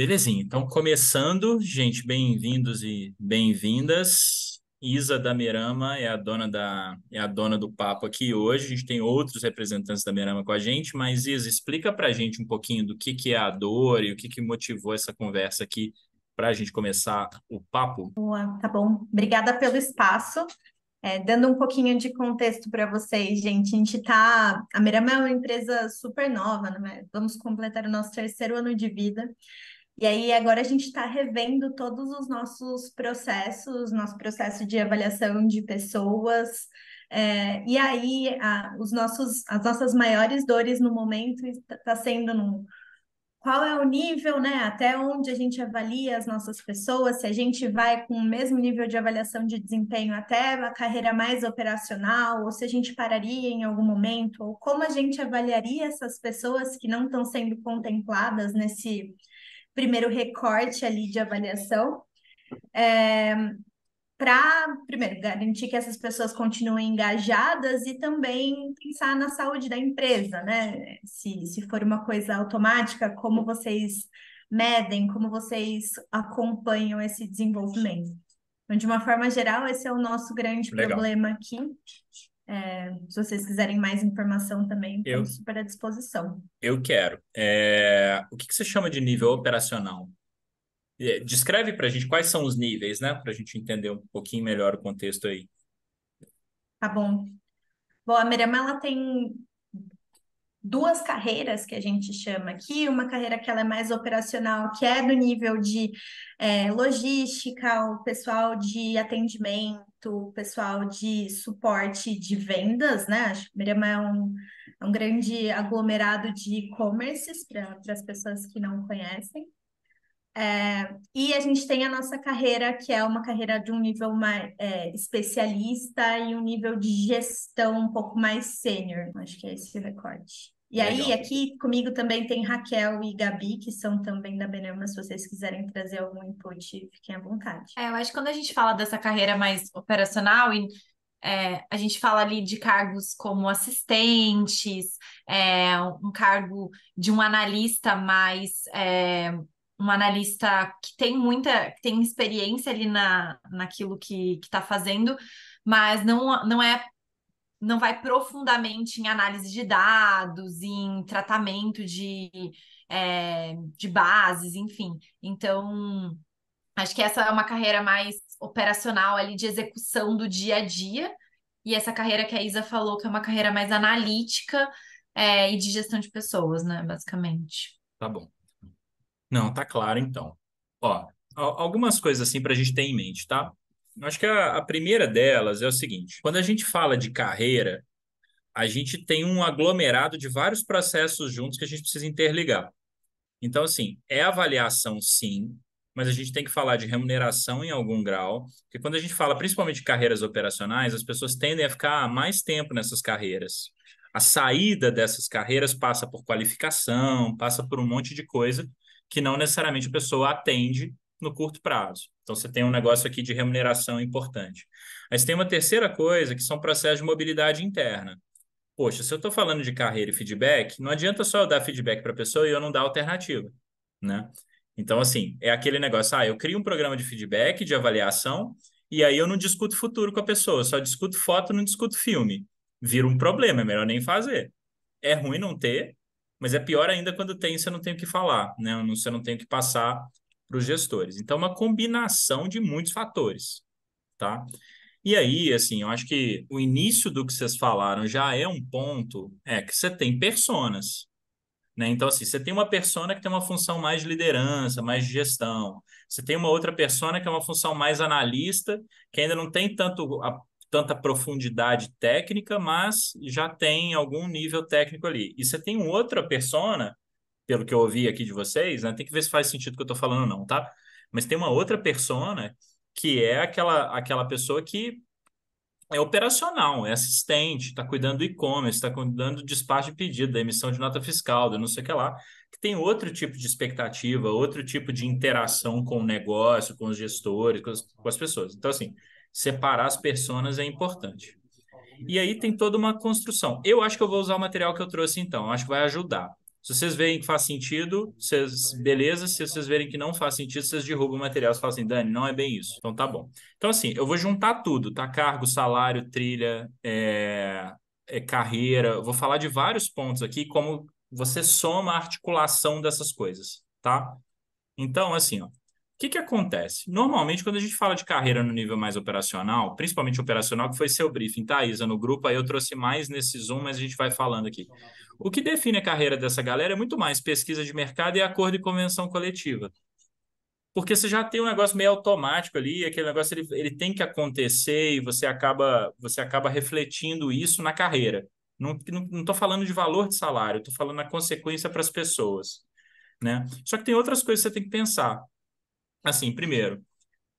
Belezinha, então começando, gente, bem-vindos e bem-vindas. Isa da Merama é a dona do papo aqui hoje. A gente tem outros representantes da Merama com a gente, mas Isa, explica para a gente um pouquinho do que é a dor e o que motivou essa conversa aqui para a gente começar o papo. Boa, tá bom. Obrigada pelo espaço. Dando um pouquinho de contexto para vocês, gente, a Mirama é uma empresa super nova, né? Vamos completar o nosso terceiro ano de vida. E aí agora a gente está revendo todos os nossos processos, nosso processo de avaliação de pessoas. E aí as nossas maiores dores no momento está sendo qual é o nível, né? Até onde a gente avalia as nossas pessoas, se a gente vai com o mesmo nível de avaliação de desempenho até a carreira mais operacional, ou se a gente pararia em algum momento, ou como a gente avaliaria essas pessoas que não estão sendo contempladas nesse primeiro recorte ali de avaliação para, primeiro, garantir que essas pessoas continuem engajadas e também pensar na saúde da empresa, né? Se for uma coisa automática, como vocês medem, como vocês acompanham esse desenvolvimento. Então, de uma forma geral, esse é o nosso grande Legal. problema aqui. Se vocês quiserem mais informação também, Eu, estamos super à disposição. eu quero. O que você chama de nível operacional? Descreve para a gente quais são os níveis, né? Para a gente entender um pouquinho melhor o contexto aí. Tá bom? Bom, a Mirama, ela tem duas carreiras que a gente chama aqui, uma carreira que ela é mais operacional, que é do nível de logística, o pessoal de atendimento, o pessoal de suporte de vendas, né? Acho que Mirama é um grande aglomerado de e-commerces para as pessoas que não conhecem. E a gente tem a nossa carreira, que é uma carreira de um nível mais especialista e um nível de gestão um pouco mais sênior. Acho que é esse o recorte. E aí, Legal. aqui comigo também tem Raquel e Gabi, que são também da Benema. Se vocês quiserem trazer algum input, fiquem à vontade. Eu acho que quando a gente fala dessa carreira mais operacional, a gente fala ali de cargos como assistentes, um cargo de um analista que tem que tem experiência ali naquilo que está fazendo, mas não vai profundamente em análise de dados, em tratamento de bases, enfim. Então, acho que essa é uma carreira mais operacional ali de execução do dia a dia. E essa carreira que a Isa falou, que é uma carreira mais analítica, e de gestão de pessoas, né, basicamente. Tá bom. Não, tá claro então. Ó, algumas coisas assim para a gente ter em mente, tá? Eu acho que a primeira delas é o seguinte: quando a gente fala de carreira, a gente tem um aglomerado de vários processos juntos que a gente precisa interligar. Então, assim, é avaliação sim, mas a gente tem que falar de remuneração em algum grau, porque quando a gente fala principalmente de carreiras operacionais, as pessoas tendem a ficar mais tempo nessas carreiras. A saída dessas carreiras passa por qualificação, passa por um monte de coisa que não necessariamente a pessoa atende no curto prazo. Então, você tem um negócio aqui de remuneração importante. Mas tem uma terceira coisa, que são processos de mobilidade interna. Poxa, se eu estou falando de carreira e feedback, não adianta só eu dar feedback para a pessoa e eu não dar alternativa, né? Então, assim, é aquele negócio, eu crio um programa de feedback, de avaliação, e aí eu não discuto futuro com a pessoa, eu só discuto foto, não discuto filme. Vira um problema, é melhor nem fazer. É ruim não ter, mas é pior ainda quando tem, você não tem o que falar, né? Você não tem o que passar para os gestores. Então, é uma combinação de muitos fatores, tá? E aí, assim, eu acho que o início do que vocês falaram já é um ponto, que você tem personas, né? Então, assim, você tem uma persona que tem uma função mais de liderança, mais de gestão. Você tem uma outra persona que é uma função mais analista, que ainda não tem tanta profundidade técnica, mas já tem algum nível técnico ali. E você tem uma outra persona, pelo que eu ouvi aqui de vocês, né? Tem que ver se faz sentido o que eu estou falando ou não, tá? Mas tem uma outra persona que é aquela pessoa que é operacional, é assistente, está cuidando do e-commerce, está cuidando do despacho de pedido, da emissão de nota fiscal, da não sei o que lá, que tem outro tipo de expectativa, outro tipo de interação com o negócio, com os gestores, com as pessoas. Então, assim, separar as personas é importante. E aí tem toda uma construção. Eu acho que eu vou usar o material que eu trouxe então, eu acho que vai ajudar. Se vocês verem que faz sentido, vocês, beleza. Se vocês verem que não faz sentido, vocês derrubam o material. Vocês falam assim, Dani, não é bem isso. Então tá bom. Então, assim, eu vou juntar tudo, tá? Cargo, salário, trilha, carreira. Eu vou falar de vários pontos aqui, como você soma a articulação dessas coisas, tá? Então, assim, ó, o que que acontece? Normalmente, quando a gente fala de carreira no nível mais operacional, principalmente operacional, que foi seu briefing, tá, Isa, no grupo, aí eu trouxe mais nesse Zoom, mas a gente vai falando aqui. O que define a carreira dessa galera é muito mais pesquisa de mercado e acordo e convenção coletiva. Porque você já tem um negócio meio automático ali, aquele negócio ele tem que acontecer e você acaba refletindo isso na carreira. Não estou falando de valor de salário, estou falando na consequência para as pessoas, né? Só que tem outras coisas que você tem que pensar. Assim, primeiro,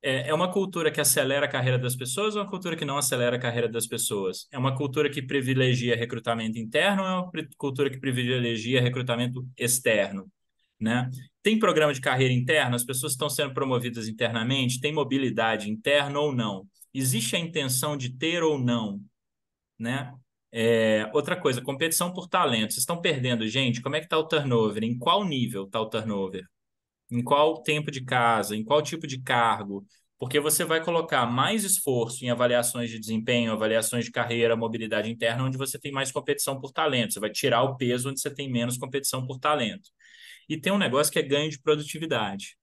é uma cultura que acelera a carreira das pessoas ou uma cultura que não acelera a carreira das pessoas? É uma cultura que privilegia recrutamento interno ou é uma cultura que privilegia recrutamento externo, né? Tem programa de carreira interna? As pessoas estão sendo promovidas internamente? Tem mobilidade interna ou não? Existe a intenção de ter ou não, né? Outra coisa, competição por talento. Vocês estão perdendo gente? Como é que está o turnover? Em qual nível está o turnover? Em qual tempo de casa, em qual tipo de cargo, porque você vai colocar mais esforço em avaliações de desempenho, avaliações de carreira, mobilidade interna, onde você tem mais competição por talento. Você vai tirar o peso onde você tem menos competição por talento. E tem um negócio que é ganho de produtividade.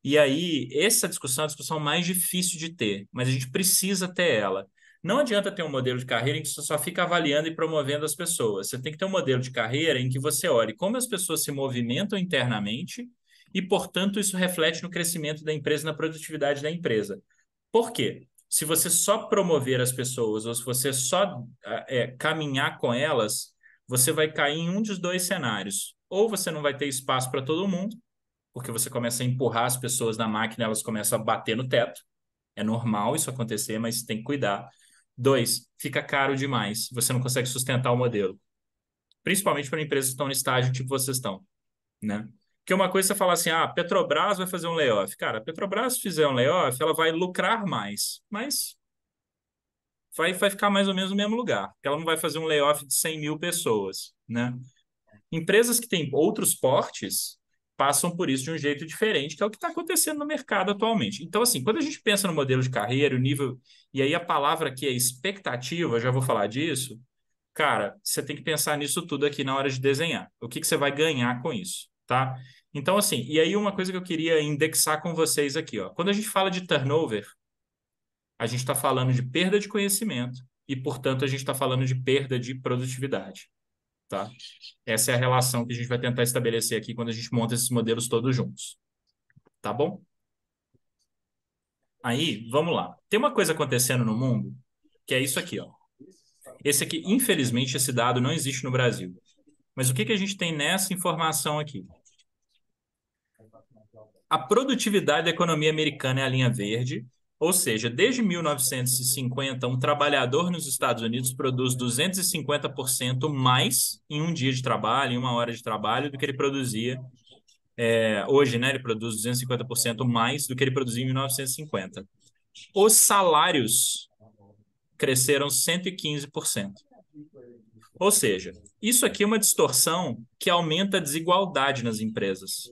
E aí, essa discussão é a discussão mais difícil de ter, mas a gente precisa ter ela. Não adianta ter um modelo de carreira em que você só fica avaliando e promovendo as pessoas. Você tem que ter um modelo de carreira em que você olhe como as pessoas se movimentam internamente e, portanto, isso reflete no crescimento da empresa, na produtividade da empresa. Por quê? Se você só promover as pessoas ou se você só caminhar com elas, você vai cair em um dos dois cenários. Ou você não vai ter espaço para todo mundo, porque você começa a empurrar as pessoas na máquina, elas começam a bater no teto. É normal isso acontecer, mas tem que cuidar. Dois, fica caro demais. Você não consegue sustentar o modelo. Principalmente para empresas que estão no estágio tipo vocês estão, né? Porque uma coisa é você falar assim, a Petrobras vai fazer um layoff. Cara, a Petrobras se fizer um layoff, ela vai lucrar mais, mas vai ficar mais ou menos no mesmo lugar. Porque ela não vai fazer um layoff de 100 mil pessoas, né? Empresas que têm outros portes passam por isso de um jeito diferente, que é o que está acontecendo no mercado atualmente. Então, assim, quando a gente pensa no modelo de carreira, o nível. E aí a palavra aqui é expectativa, eu já vou falar disso. Cara, você tem que pensar nisso tudo aqui na hora de desenhar. O que que você vai ganhar com isso, tá? Então, assim, e aí uma coisa que eu queria indexar com vocês aqui, ó. Quando a gente fala de turnover, a gente está falando de perda de conhecimento e, portanto, a gente está falando de perda de produtividade. Tá? Essa é a relação que a gente vai tentar estabelecer aqui quando a gente monta esses modelos todos juntos. Tá bom? Aí, vamos lá. Tem uma coisa acontecendo no mundo que é isso aqui, ó. Esse aqui, infelizmente, esse dado não existe no Brasil. Mas o que que a gente tem nessa informação aqui? A produtividade da economia americana é a linha verde, ou seja, desde 1950, um trabalhador nos Estados Unidos produz 250% mais em um dia de trabalho, em uma hora de trabalho, do que ele produzia hoje, né? Ele produz 250% mais do que ele produzia em 1950. Os salários cresceram 115%. Ou seja, isso aqui é uma distorção que aumenta a desigualdade nas empresas,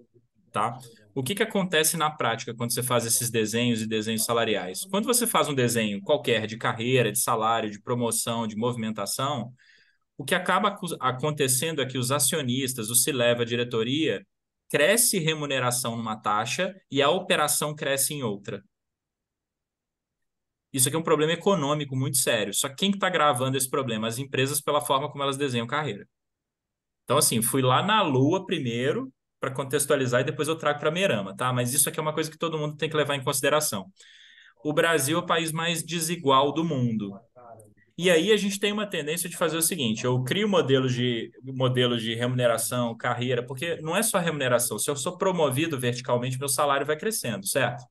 tá? O que que acontece na prática quando você faz esses desenhos e desenhos salariais? Quando você faz um desenho qualquer de carreira, de salário, de promoção, de movimentação, o que acaba acontecendo é que os acionistas, o C-Level, a diretoria, cresce remuneração numa taxa e a operação cresce em outra. Isso aqui é um problema econômico muito sério. Só que quem está gravando esse problema? As empresas pela forma como elas desenham carreira. Então, assim, fui lá na Lua primeiro para contextualizar e depois eu trago para Merama, tá? Mas isso aqui é uma coisa que todo mundo tem que levar em consideração. O Brasil é o país mais desigual do mundo. E aí a gente tem uma tendência de fazer o seguinte: eu crio modelos de remuneração, carreira, porque não é só remuneração. Se eu sou promovido verticalmente, meu salário vai crescendo, certo?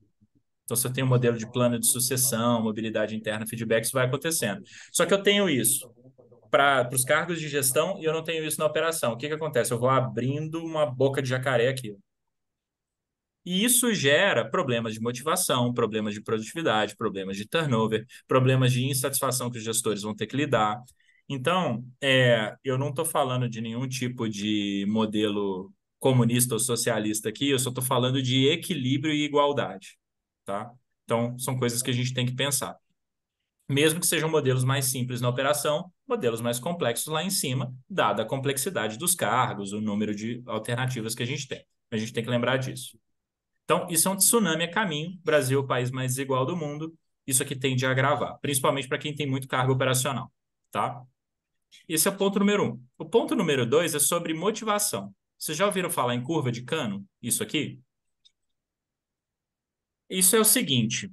Então, se eu tenho um modelo de plano de sucessão, mobilidade interna, feedback, isso vai acontecendo. Só que eu tenho isso para os cargos de gestão e eu não tenho isso na operação. O que que acontece? Eu vou abrindo uma boca de jacaré aqui. E isso gera problemas de motivação, problemas de produtividade, problemas de turnover, problemas de insatisfação que os gestores vão ter que lidar. Então, eu não estou falando de nenhum tipo de modelo comunista ou socialista aqui, eu só estou falando de equilíbrio e igualdade, tá? Então, são coisas que a gente tem que pensar. Mesmo que sejam modelos mais simples na operação, modelos mais complexos lá em cima, dada a complexidade dos cargos, o número de alternativas que a gente tem. A gente tem que lembrar disso. Então, isso é um tsunami a caminho. Brasil é o país mais desigual do mundo. Isso aqui tende a agravar, principalmente para quem tem muito cargo operacional, tá? Esse é o ponto número um. O ponto número dois é sobre motivação. Vocês já ouviram falar em curva de Cannon? Isso aqui? Isso é o seguinte.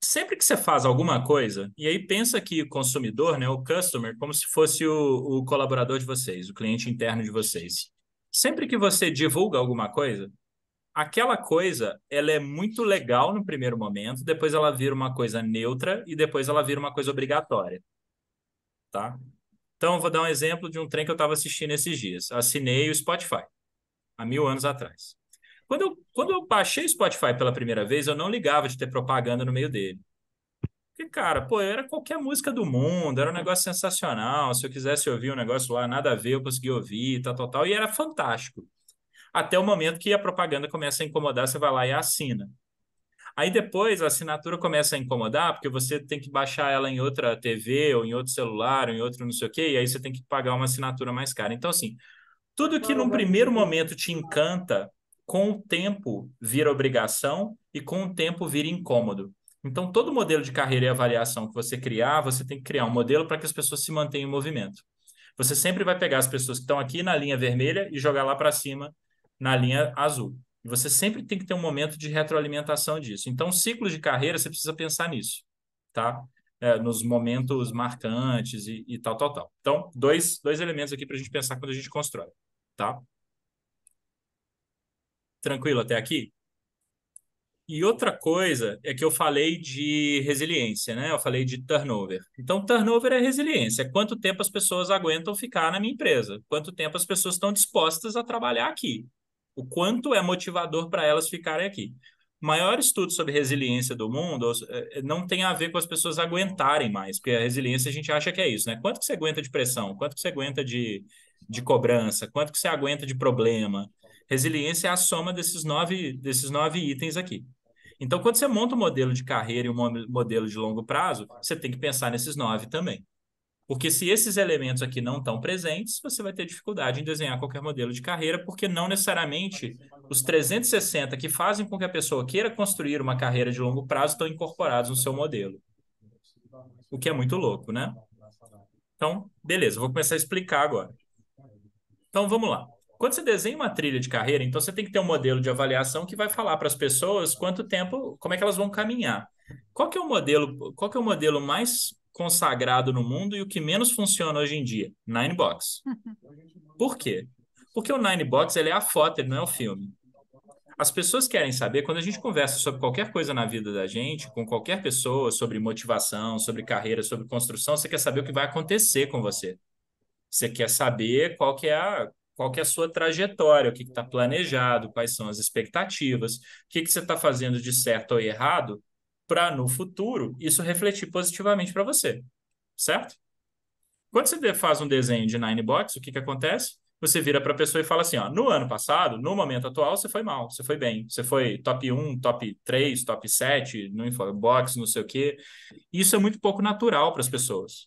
Sempre que você faz alguma coisa, e aí pensa que o consumidor, né, o customer, como se fosse o colaborador de vocês, o cliente interno de vocês. Sempre que você divulga alguma coisa, aquela coisa, ela é muito legal no primeiro momento, depois ela vira uma coisa neutra e depois ela vira uma coisa obrigatória, tá? Então, eu vou dar um exemplo de um trem que eu estava assistindo esses dias. Assinei o Spotify, há 1000 anos atrás. Quando eu baixei o Spotify pela primeira vez, eu não ligava de ter propaganda no meio dele. Porque, cara, pô, era qualquer música do mundo, era um negócio sensacional. Se eu quisesse ouvir um negócio lá, nada a ver, eu conseguia ouvir, tal, tal, tal, e era fantástico. Até o momento que a propaganda começa a incomodar, você vai lá e assina. Aí depois a assinatura começa a incomodar, porque você tem que baixar ela em outra TV, ou em outro celular, ou em outro não sei o quê, e aí você tem que pagar uma assinatura mais cara. Então, assim, tudo que num primeiro momento te encanta, com o tempo vira obrigação e com o tempo vira incômodo. Então, todo modelo de carreira e avaliação que você criar, você tem que criar um modelo para que as pessoas se mantenham em movimento. Você sempre vai pegar as pessoas que estão aqui na linha vermelha e jogar lá para cima na linha azul. E você sempre tem que ter um momento de retroalimentação disso. Então, ciclos de carreira, você precisa pensar nisso, tá? Nos momentos marcantes e tal, tal, tal. Então, dois elementos aqui para a gente pensar quando a gente constrói, tá? Tranquilo até aqui? E outra coisa é que eu falei de resiliência, né? Eu falei de turnover. Então, turnover é resiliência. É quanto tempo as pessoas aguentam ficar na minha empresa. Quanto tempo as pessoas estão dispostas a trabalhar aqui. O quanto é motivador para elas ficarem aqui. O maior estudo sobre resiliência do mundo não tem a ver com as pessoas aguentarem mais, porque a resiliência a gente acha que é isso, né? Quanto que você aguenta de pressão? Quanto que você aguenta de cobrança? Quanto que você aguenta de problema? Resiliência é a soma desses nove itens aqui. Então, quando você monta um modelo de carreira e um modelo de longo prazo, você tem que pensar nesses 9 também. Porque se esses elementos aqui não estão presentes, você vai ter dificuldade em desenhar qualquer modelo de carreira, porque não necessariamente os 360 que fazem com que a pessoa queira construir uma carreira de longo prazo estão incorporados no seu modelo. O que é muito louco, né? Então, beleza, vou começar a explicar agora. Então, vamos lá. Quando você desenha uma trilha de carreira, então você tem que ter um modelo de avaliação que vai falar para as pessoas quanto tempo, como é que elas vão caminhar. Qual que é o modelo mais consagrado no mundo e o que menos funciona hoje em dia? Nine Box. Por quê? Porque o Nine Box ele é a foto, ele não é o filme. As pessoas querem saber, quando a gente conversa sobre qualquer coisa na vida da gente, com qualquer pessoa, sobre motivação, sobre carreira, sobre construção, você quer saber o que vai acontecer com você. Você quer saber qual que é a sua trajetória, o que está planejado, quais são as expectativas, o que você está fazendo de certo ou errado, para no futuro isso refletir positivamente para você, certo? Quando você faz um desenho de Nine Box, o que acontece? Você vira para a pessoa e fala assim, ó, no ano passado, no momento atual, você foi mal, você foi bem, você foi top 1, top 3, top 7, no Infobox, não sei o quê. Isso é muito pouco natural para as pessoas.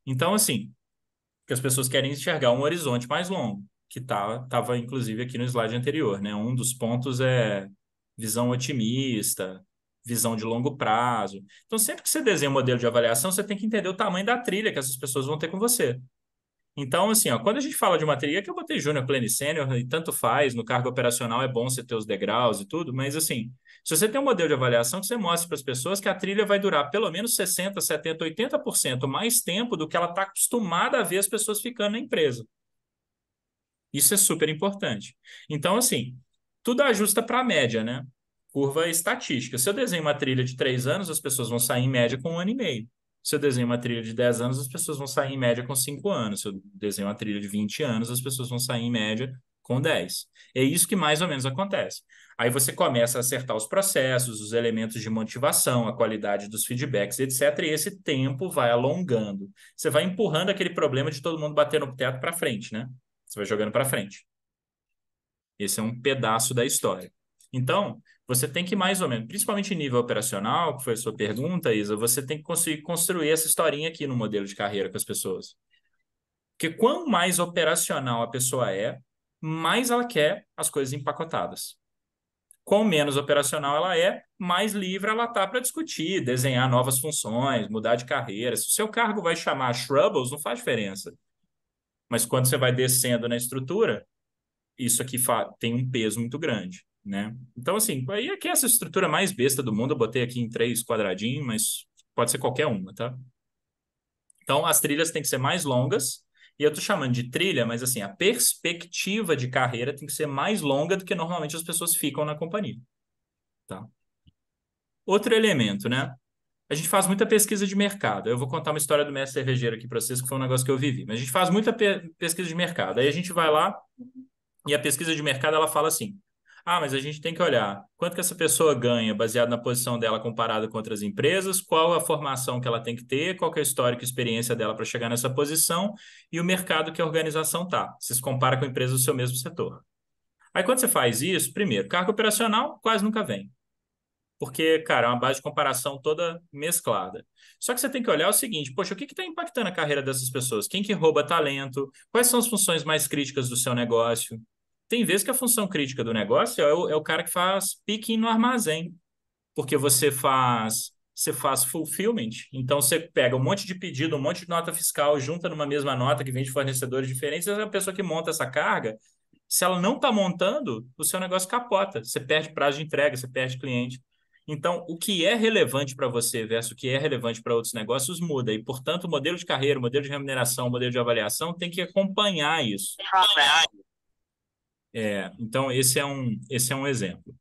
Então, assim, que as pessoas querem enxergar um horizonte mais longo, que estava inclusive aqui no slide anterior, né? Um dos pontos é visão otimista, visão de longo prazo. Então, sempre que você desenha um modelo de avaliação, você tem que entender o tamanho da trilha que essas pessoas vão ter com você. Então, assim, ó, quando a gente fala de uma trilha, que eu botei júnior, pleno e sênior, e tanto faz, no cargo operacional é bom você ter os degraus e tudo, mas assim, se você tem um modelo de avaliação que você mostra para as pessoas que a trilha vai durar pelo menos 60, 70, 80% mais tempo do que ela está acostumada a ver as pessoas ficando na empresa. Isso é super importante. Então, assim, tudo ajusta para a média, né? Curva estatística. Se eu desenho uma trilha de 3 anos, as pessoas vão sair em média com 1 ano e meio. Se eu desenho uma trilha de 10 anos, as pessoas vão sair em média com 5 anos. Se eu desenho uma trilha de 20 anos, as pessoas vão sair em média com 10. É isso que mais ou menos acontece. Aí você começa a acertar os processos, os elementos de motivação, a qualidade dos feedbacks, etc. E esse tempo vai alongando. Você vai empurrando aquele problema de todo mundo bater no teto para frente, né? Você vai jogando para frente. Esse é um pedaço da história. Então, você tem que mais ou menos, principalmente em nível operacional, que foi a sua pergunta, Isa, você tem que conseguir construir essa historinha aqui no modelo de carreira com as pessoas. Porque quanto mais operacional a pessoa é, mais ela quer as coisas empacotadas. Quanto menos operacional ela é, mais livre ela está para discutir, desenhar novas funções, mudar de carreira. Se o seu cargo vai chamar Shrubbles, não faz diferença. Mas quando você vai descendo na estrutura, isso aqui tem um peso muito grande, né? Então, assim, aí aqui é essa estrutura mais besta do mundo, eu botei aqui em 3 quadradinhos, mas pode ser qualquer uma, tá? Então, as trilhas têm que ser mais longas, e eu tô chamando de trilha, mas assim, a perspectiva de carreira tem que ser mais longa do que normalmente as pessoas ficam na companhia, tá? Outro elemento, né? A gente faz muita pesquisa de mercado. Eu vou contar uma história do mestre cervejeiro aqui para vocês, que foi um negócio que eu vivi. Mas a gente faz muita pesquisa de mercado. Aí a gente vai lá e a pesquisa de mercado ela fala assim: ah, mas a gente tem que olhar quanto que essa pessoa ganha baseado na posição dela comparada com outras empresas, qual a formação que ela tem que ter, qual que é a histórica e experiência dela para chegar nessa posição e o mercado que a organização tá. Você se compara com empresas do seu mesmo setor. Aí quando você faz isso, primeiro, cargo operacional quase nunca vem. Porque, cara, é uma base de comparação toda mesclada. Só que você tem que olhar o seguinte, poxa, o que está impactando a carreira dessas pessoas? Quem que rouba talento? Quais são as funções mais críticas do seu negócio? Tem vezes que a função crítica do negócio é o cara que faz picking no armazém, porque você faz fulfillment, então você pega um monte de pedido, um monte de nota fiscal, junta numa mesma nota que vem de fornecedores diferentes, e a pessoa que monta essa carga, se ela não está montando, o seu negócio capota, você perde prazo de entrega, você perde cliente. Então, o que é relevante para você versus o que é relevante para outros negócios muda, e, portanto, o modelo de carreira, o modelo de remuneração, o modelo de avaliação tem que acompanhar isso. Então, esse é um exemplo.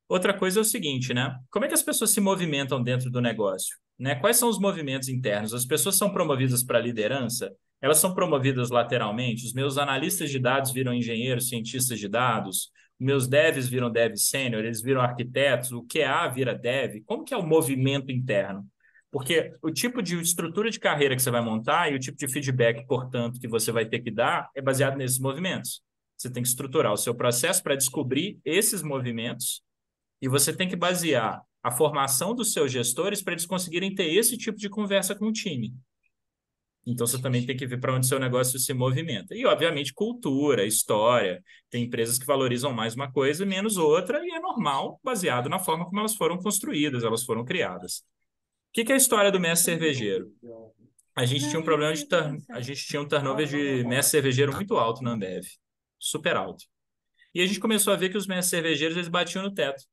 Outra coisa é o seguinte, né? Como é que as pessoas se movimentam dentro do negócio? Né? Quais são os movimentos internos? As pessoas são promovidas para liderança? Elas são promovidas lateralmente? Os meus analistas de dados viram engenheiros, cientistas de dados? Meus devs viram dev sênior? Eles viram arquitetos? O QA vira dev? Como que é o movimento interno? Porque o tipo de estrutura de carreira que você vai montar e o tipo de feedback, portanto, que você vai ter que dar é baseado nesses movimentos. Você tem que estruturar o seu processo para descobrir esses movimentos e você tem que basear a formação dos seus gestores para eles conseguirem ter esse tipo de conversa com o time. Então, você também tem que ver para onde seu negócio se movimenta. E, obviamente, cultura, história. Tem empresas que valorizam mais uma coisa e menos outra, e é normal, baseado na forma como elas foram construídas, elas foram criadas. O que é a história do mestre cervejeiro? A gente tinha um problema a gente tinha um turnover de mestre cervejeiro muito alto na Ambev. Super alto. E a gente começou a ver que os mestres cervejeiros eles batiam no teto.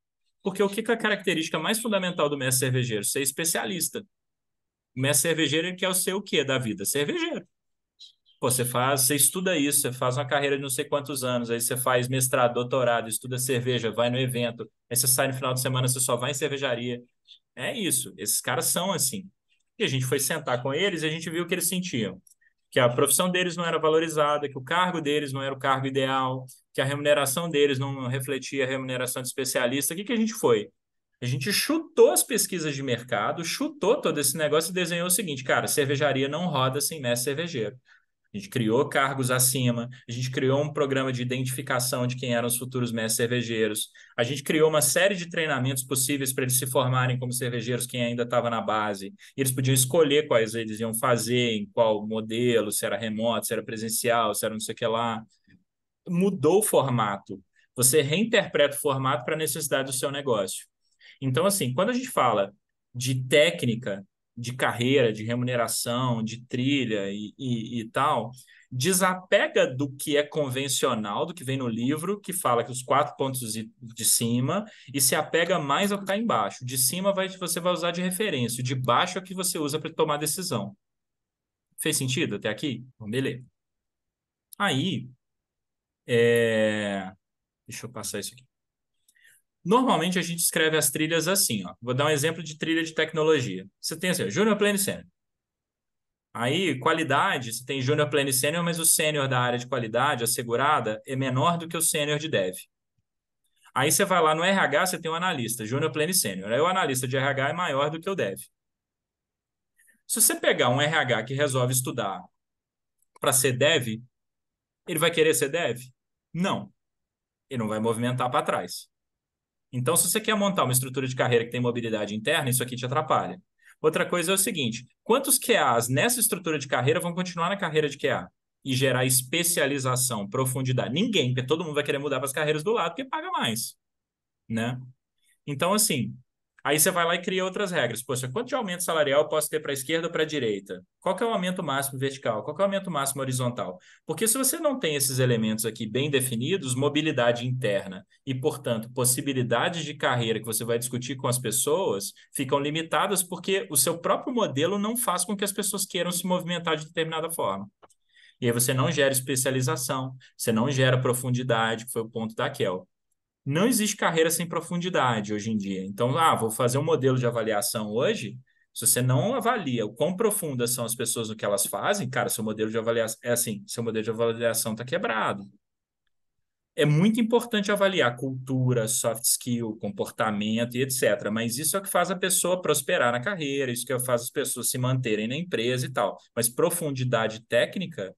Porque o que é a característica mais fundamental do mestre cervejeiro? Ser especialista. O mestre cervejeiro ele quer ser o quê da vida? Cervejeiro. Pô, você estuda isso, você faz uma carreira de não sei quantos anos, aí você faz mestrado, doutorado, estuda cerveja, vai no evento, aí você sai no final de semana, você só vai em cervejaria. É isso, esses caras são assim. E a gente foi sentar com eles e a gente viu o que eles sentiam. Que a profissão deles não era valorizada, que o cargo deles não era o cargo ideal, que a remuneração deles não refletia a remuneração de especialista. O que a gente foi? A gente chutou as pesquisas de mercado, chutou todo esse negócio e desenhou o seguinte, cara, cervejaria não roda sem mestre cervejeiro. A gente criou cargos acima, a gente criou um programa de identificação de quem eram os futuros mestres cervejeiros, a gente criou uma série de treinamentos possíveis para eles se formarem como cervejeiros, quem ainda estava na base. E eles podiam escolher quais eles iam fazer, em qual modelo, se era remoto, se era presencial, se era não sei o que lá. Mudou o formato. Você reinterpreta o formato para a necessidade do seu negócio. Então, assim, quando a gente fala de técnica, de carreira, de remuneração, de trilha e tal, desapega do que é convencional, do que vem no livro, que fala que os 4 pontos de cima, e se apega mais ao que está embaixo. De cima você vai usar de referência, de baixo é o que você usa para tomar decisão. Fez sentido até aqui? Então, beleza. Aí, deixa eu passar isso aqui. Normalmente a gente escreve as trilhas assim, ó. Vou dar um exemplo de trilha de tecnologia. Você tem assim, Junior Plane Sênior. Aí, qualidade, você tem júnior, pleno e sênior, mas o sênior da área de qualidade assegurada é menor do que o sênior de dev. Aí você vai lá no RH, você tem um analista, júnior, pleno e sênior. Aí o analista de RH é maior do que o dev. Se você pegar um RH que resolve estudar para ser dev, ele vai querer ser dev? Não. Ele não vai movimentar para trás. Então, se você quer montar uma estrutura de carreira que tem mobilidade interna, isso aqui te atrapalha. Outra coisa é o seguinte: quantos QAs nessa estrutura de carreira vão continuar na carreira de QA e gerar especialização, profundidade? Ninguém, porque todo mundo vai querer mudar para as carreiras do lado porque paga mais, né? Então, assim, aí você vai lá e cria outras regras. Poxa, quanto de aumento salarial eu posso ter para a esquerda ou para a direita? Qual que é o aumento máximo vertical? Qual que é o aumento máximo horizontal? Porque se você não tem esses elementos aqui bem definidos, mobilidade interna e, portanto, possibilidades de carreira que você vai discutir com as pessoas ficam limitadas porque o seu próprio modelo não faz com que as pessoas queiram se movimentar de determinada forma. E aí você não gera especialização, você não gera profundidade, que foi o ponto da Kel. Não existe carreira sem profundidade hoje em dia. Então, vou fazer um modelo de avaliação hoje. Se você não avalia o quão profundas são as pessoas no que elas fazem, cara, seu modelo de avaliação é assim, seu modelo de avaliação está quebrado. É muito importante avaliar cultura, soft skill, comportamento e etc. Mas isso é o que faz a pessoa prosperar na carreira, isso que faz as pessoas se manterem na empresa e tal. Mas profundidade técnica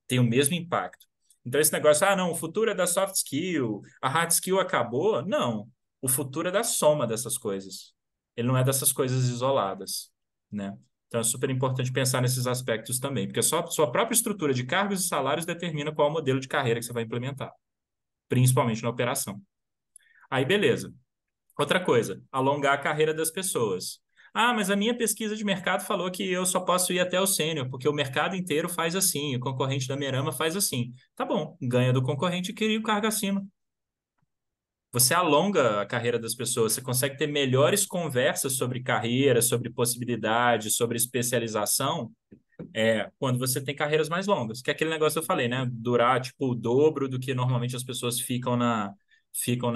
tem o mesmo impacto. Então, esse negócio, não, o futuro é da soft skill, a hard skill acabou. Não, o futuro é da soma dessas coisas. Ele não é dessas coisas isoladas, né? Então, é super importante pensar nesses aspectos também, porque só sua própria estrutura de cargos e salários determina qual é o modelo de carreira que você vai implementar, principalmente na operação. Aí, beleza. Outra coisa, alongar a carreira das pessoas. Mas a minha pesquisa de mercado falou que eu só posso ir até o sênior, porque o mercado inteiro faz assim, o concorrente da Merama faz assim. Tá bom, ganha do concorrente e cria o cargo acima. Você alonga a carreira das pessoas, você consegue ter melhores conversas sobre carreira, sobre possibilidades, sobre especialização, quando você tem carreiras mais longas. Que é aquele negócio que eu falei, né? Durar, tipo, o dobro do que normalmente as pessoas ficam na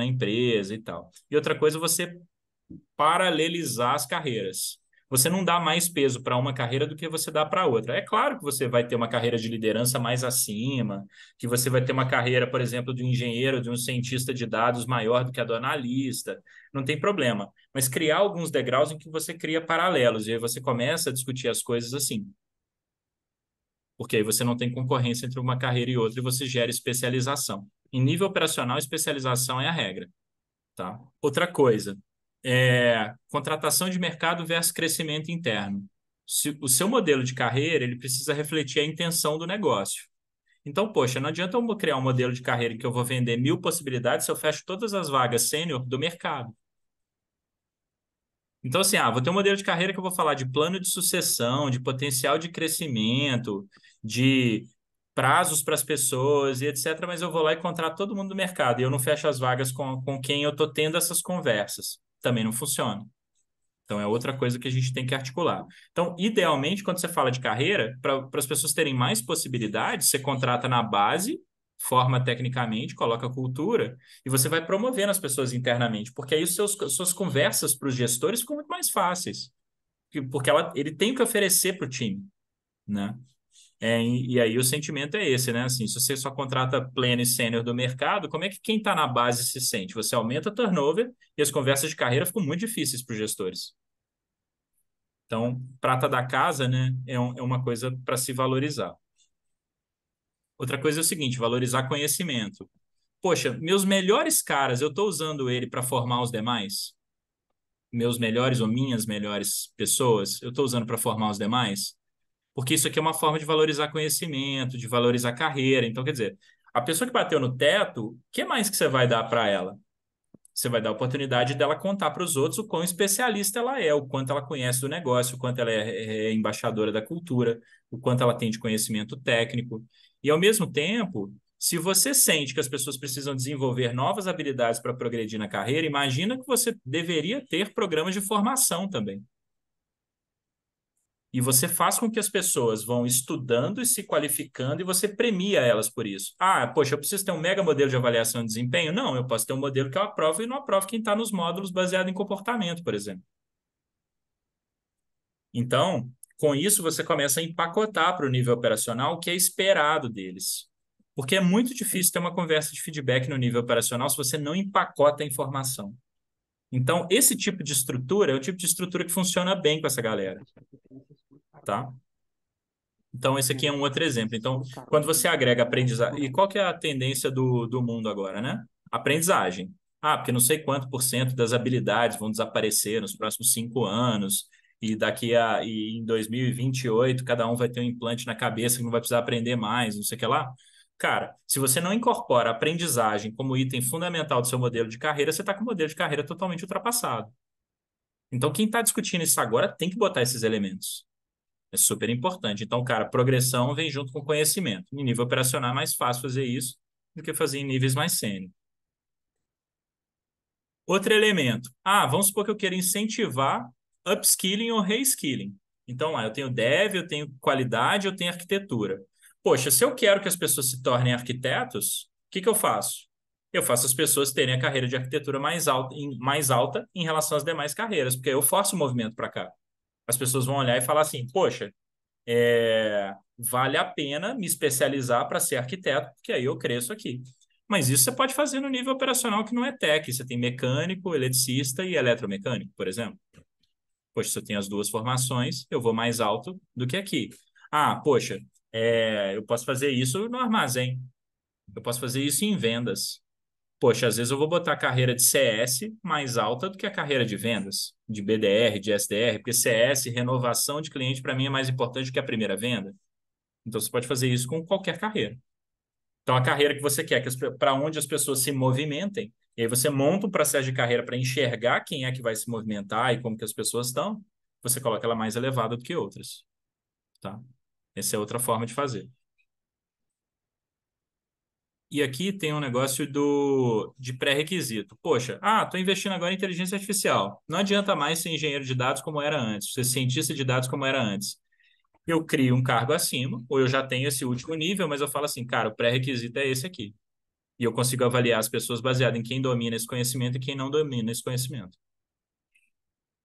empresa e tal. E outra coisa, você paralelizar as carreiras. Você não dá mais peso para uma carreira do que você dá para outra. É claro que você vai ter uma carreira de liderança mais acima, que você vai ter uma carreira, por exemplo, de um engenheiro, de um cientista de dados maior do que a do analista. Não tem problema. Mas criar alguns degraus em que você cria paralelos, e aí você começa a discutir as coisas assim. Porque aí você não tem concorrência entre uma carreira e outra e você gera especialização. Em nível operacional, especialização é a regra. Tá? Outra coisa, contratação de mercado versus crescimento interno. O seu modelo de carreira ele precisa refletir a intenção do negócio. Então, poxa, não adianta eu criar um modelo de carreira em que eu vou vender 1.000 possibilidades se eu fecho todas as vagas sênior do mercado. Então, assim, vou ter um modelo de carreira que eu vou falar de plano de sucessão, de potencial de crescimento, de prazos para as pessoas e etc. Mas eu vou lá e contrato todo mundo do mercado e eu não fecho as vagas com quem eu estou tendo essas conversas. Também não funciona. Então, é outra coisa que a gente tem que articular. Então, idealmente, quando você fala de carreira, para as pessoas terem mais possibilidades, você contrata na base, forma tecnicamente, coloca cultura, e você vai promovendo as pessoas internamente, porque aí suas conversas para os gestores ficam muito mais fáceis, porque ele tem o que oferecer para o time, né? E aí o sentimento é esse, né? Assim, se você só contrata pleno e sênior do mercado, como é que quem está na base se sente? Você aumenta o turnover e as conversas de carreira ficam muito difíceis para os gestores. Então, prata da casa, né, é uma coisa para se valorizar. Outra coisa é o seguinte, valorizar conhecimento. Poxa, meus melhores caras, eu estou usando ele para formar os demais? Meus melhores ou minhas melhores pessoas, eu estou usando para formar os demais? Porque isso aqui é uma forma de valorizar conhecimento, de valorizar carreira. Então, quer dizer, a pessoa que bateu no teto, o que mais que você vai dar para ela? Você vai dar a oportunidade dela contar para os outros o quão especialista ela é, o quanto ela conhece do negócio, o quanto ela é embaixadora da cultura, o quanto ela tem de conhecimento técnico. E, ao mesmo tempo, se você sente que as pessoas precisam desenvolver novas habilidades para progredir na carreira, imagina que você deveria ter programas de formação também. E você faz com que as pessoas vão estudando e se qualificando e você premia elas por isso. Poxa, eu preciso ter um mega modelo de avaliação de desempenho? Não, eu posso ter um modelo que eu aprovo e não aprovo quem está nos módulos baseado em comportamento, por exemplo. Então, Com isso, você começa a empacotar para o nível operacional o que é esperado deles. Porque é muito difícil ter uma conversa de feedback no nível operacional se você não empacota a informação. Então, esse tipo de estrutura é o tipo de estrutura que funciona bem com essa galera, tá? Então, esse aqui é um outro exemplo. Então, quando você agrega aprendizagem... E qual que é a tendência do mundo agora, né? Aprendizagem. Ah, porque não sei quanto por cento das habilidades vão desaparecer nos próximos 5 anos, e em 2028 cada um vai ter um implante na cabeça que não vai precisar aprender mais, não sei o que lá. Cara, se você não incorpora a aprendizagem como item fundamental do seu modelo de carreira, você está com o modelo de carreira totalmente ultrapassado. Então, quem está discutindo isso agora tem que botar esses elementos. É super importante. Então, cara, progressão vem junto com conhecimento. Em nível operacional é mais fácil fazer isso do que fazer em níveis mais sênior. Outro elemento. Ah, vamos supor que eu queira incentivar upskilling ou reskilling. Então, lá, eu tenho dev, eu tenho qualidade, eu tenho arquitetura. Poxa, se eu quero que as pessoas se tornem arquitetos, o que que eu faço? Eu faço as pessoas terem a carreira de arquitetura mais alta em relação às demais carreiras, porque eu forço o movimento para cá. As pessoas vão olhar e falar assim, poxa, vale a pena me especializar para ser arquiteto, porque aí eu cresço aqui. Mas isso você pode fazer no nível operacional que não é tech. Você tem mecânico, eletricista e eletromecânico, por exemplo. Poxa, se eu tenho as duas formações, eu vou mais alto do que aqui. Ah, poxa, eu posso fazer isso no armazém. Eu posso fazer isso em vendas. Poxa, às vezes eu vou botar a carreira de CS mais alta do que a carreira de vendas, de BDR, de SDR, porque CS, renovação de cliente, para mim é mais importante do que a primeira venda. Então você pode fazer isso com qualquer carreira. Então a carreira que você quer, para onde as pessoas se movimentem, e aí você monta um processo de carreira para enxergar quem é que vai se movimentar e como que as pessoas estão, você coloca ela mais elevada do que outras, tá? Essa é outra forma de fazer. E aqui tem um negócio de pré-requisito. Poxa, estou investindo agora em inteligência artificial. Não adianta mais ser engenheiro de dados como era antes, ser cientista de dados como era antes. Eu crio um cargo acima, ou eu já tenho esse último nível, mas eu falo assim, cara, o pré-requisito é esse aqui. E eu consigo avaliar as pessoas baseado em quem domina esse conhecimento e quem não domina esse conhecimento.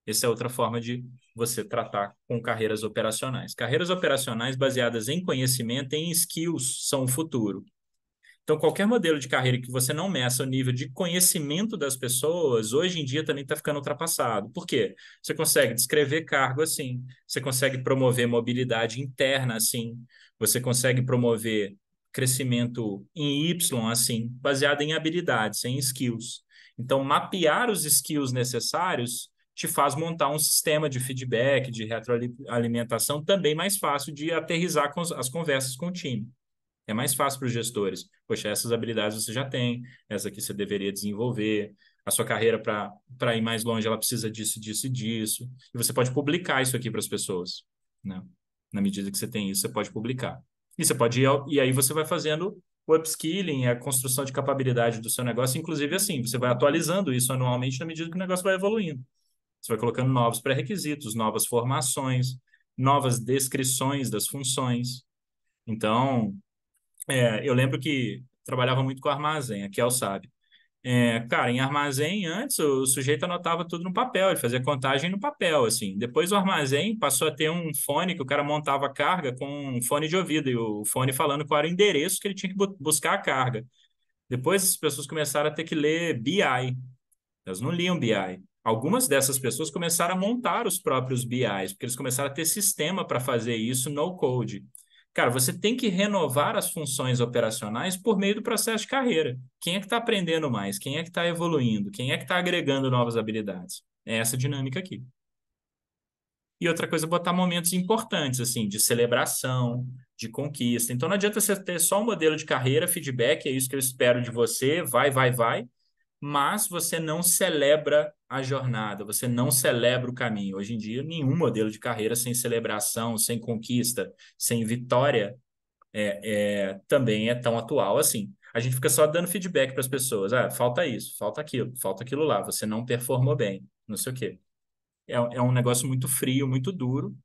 Essa é outra forma de você tratar com carreiras operacionais. Carreiras operacionais baseadas em conhecimento e em skills são o futuro. Então, qualquer modelo de carreira que você não meça o nível de conhecimento das pessoas, hoje em dia também está ficando ultrapassado. Por quê? Você consegue descrever cargo assim, você consegue promover mobilidade interna assim, você consegue promover crescimento em Y assim, baseado em habilidades, em skills. Então, mapear os skills necessários te faz montar um sistema de feedback, de retroalimentação também mais fácil de aterrissar as conversas com o time. É mais fácil para os gestores. Poxa, essas habilidades você já tem, essa aqui você deveria desenvolver. A sua carreira para ir mais longe, ela precisa disso, disso e disso. E você pode publicar isso aqui para as pessoas, né? Na medida que você tem isso, você pode publicar. E você pode e aí você vai fazendo o upskilling, a construção de capabilidade do seu negócio, inclusive assim, você vai atualizando isso anualmente na medida que o negócio vai evoluindo. Você vai colocando novos pré-requisitos, novas formações, novas descrições das funções. Então, eu lembro que trabalhava muito com armazém, a Kel sabe. Cara, em armazém, antes o sujeito anotava tudo no papel, ele fazia contagem no papel, assim. Depois o armazém passou a ter um fone que o cara montava a carga com um fone de ouvido, e o fone falando qual era o endereço que ele tinha que buscar a carga. Depois as pessoas começaram a ter que ler BI, elas não liam BI. Algumas dessas pessoas começaram a montar os próprios BIs, porque eles começaram a ter sistema para fazer isso no code. Cara, você tem que renovar as funções operacionais por meio do processo de carreira. Quem é que está aprendendo mais? Quem é que está evoluindo? Quem é que está agregando novas habilidades? É essa dinâmica aqui. E outra coisa, botar momentos importantes, assim, de celebração, de conquista. Então, não adianta você ter só um modelo de carreira, feedback, é isso que eu espero de você, vai, mas você não celebra a jornada, você não celebra o caminho. Hoje em dia, nenhum modelo de carreira sem celebração, sem conquista, sem vitória, também é tão atual assim. A gente fica só dando feedback para as pessoas. Falta isso, falta aquilo lá, você não performou bem, não sei o quê. É um negócio muito frio, muito duro,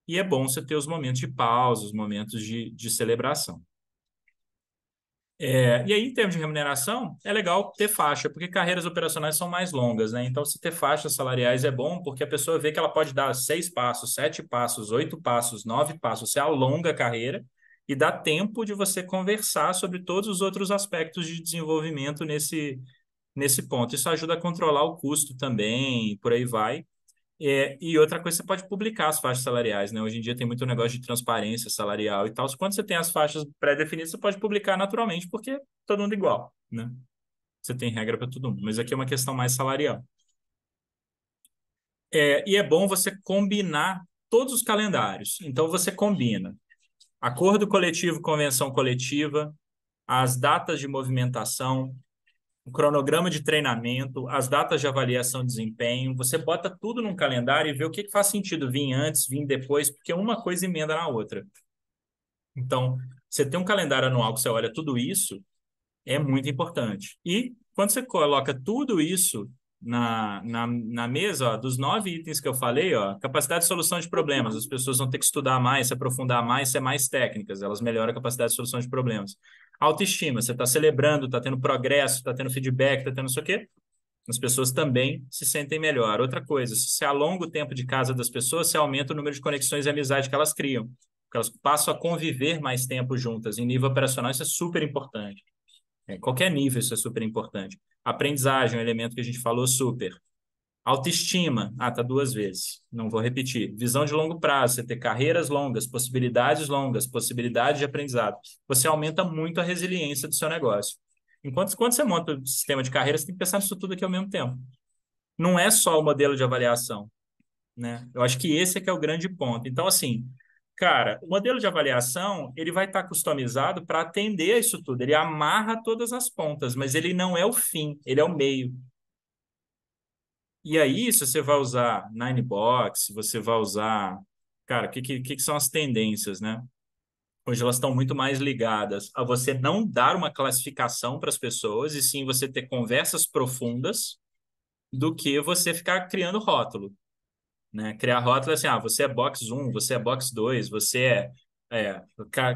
e é bom você ter os momentos de pausa, os momentos de celebração. E aí, em termos de remuneração, é legal ter faixa, porque carreiras operacionais são mais longas, né? Então, se ter faixas salariais é bom, porque a pessoa vê que ela pode dar 6 passos, 7 passos, 8 passos, 9 passos. Você alonga a carreira e dá tempo de você conversar sobre todos os outros aspectos de desenvolvimento nesse ponto. Isso ajuda a controlar o custo também, por aí vai. E outra coisa, você pode publicar as faixas salariais, né? Hoje em dia tem muito negócio de transparência salarial e tal. Quando você tem as faixas pré-definidas, você pode publicar naturalmente, porque é todo mundo igual, né? Você tem regra para todo mundo. Mas aqui é uma questão mais salarial. E é bom você combinar todos os calendários. Então, você combina acordo coletivo, convenção coletiva, as datas de movimentação, o cronograma de treinamento, as datas de avaliação de desempenho, você bota tudo num calendário e vê o que faz sentido vir antes, vir depois, porque uma coisa emenda na outra. Então, você tem um calendário anual que você olha tudo isso, é muito importante. E quando você coloca tudo isso na mesa, ó, dos 9 itens que eu falei, ó, capacidade de solução de problemas, as pessoas vão ter que estudar mais, se aprofundar mais, ser mais técnicas, elas melhoram a capacidade de solução de problemas. Autoestima, você está celebrando, está tendo progresso, está tendo feedback, está tendo não sei o quê, as pessoas também se sentem melhor. Outra coisa, se você alonga o tempo de casa das pessoas, você aumenta o número de conexões e amizade que elas criam, porque elas passam a conviver mais tempo juntas. Em nível operacional, isso é super importante. Qualquer nível, isso é super importante. Aprendizagem, um elemento que a gente falou super. Autoestima, tá 2 vezes, não vou repetir. Visão de longo prazo, você ter carreiras longas, possibilidade de aprendizado. Você aumenta muito a resiliência do seu negócio. Enquanto quando você monta o sistema de carreira, você tem que pensar nisso tudo aqui ao mesmo tempo. Não é só o modelo de avaliação, né? Eu acho que esse é que é o grande ponto. Então, assim, cara, o modelo de avaliação, ele vai estar customizado para atender a isso tudo. Ele amarra todas as pontas, mas ele não é o fim, ele é o meio. E aí, se você vai usar Ninebox, você vai usar... Cara, o que são as tendências, né? Hoje elas estão muito mais ligadas a você não dar uma classificação para as pessoas, e sim você ter conversas profundas do que você ficar criando rótulo, né? Criar rótulo é assim, você é box 1, você é box 2, você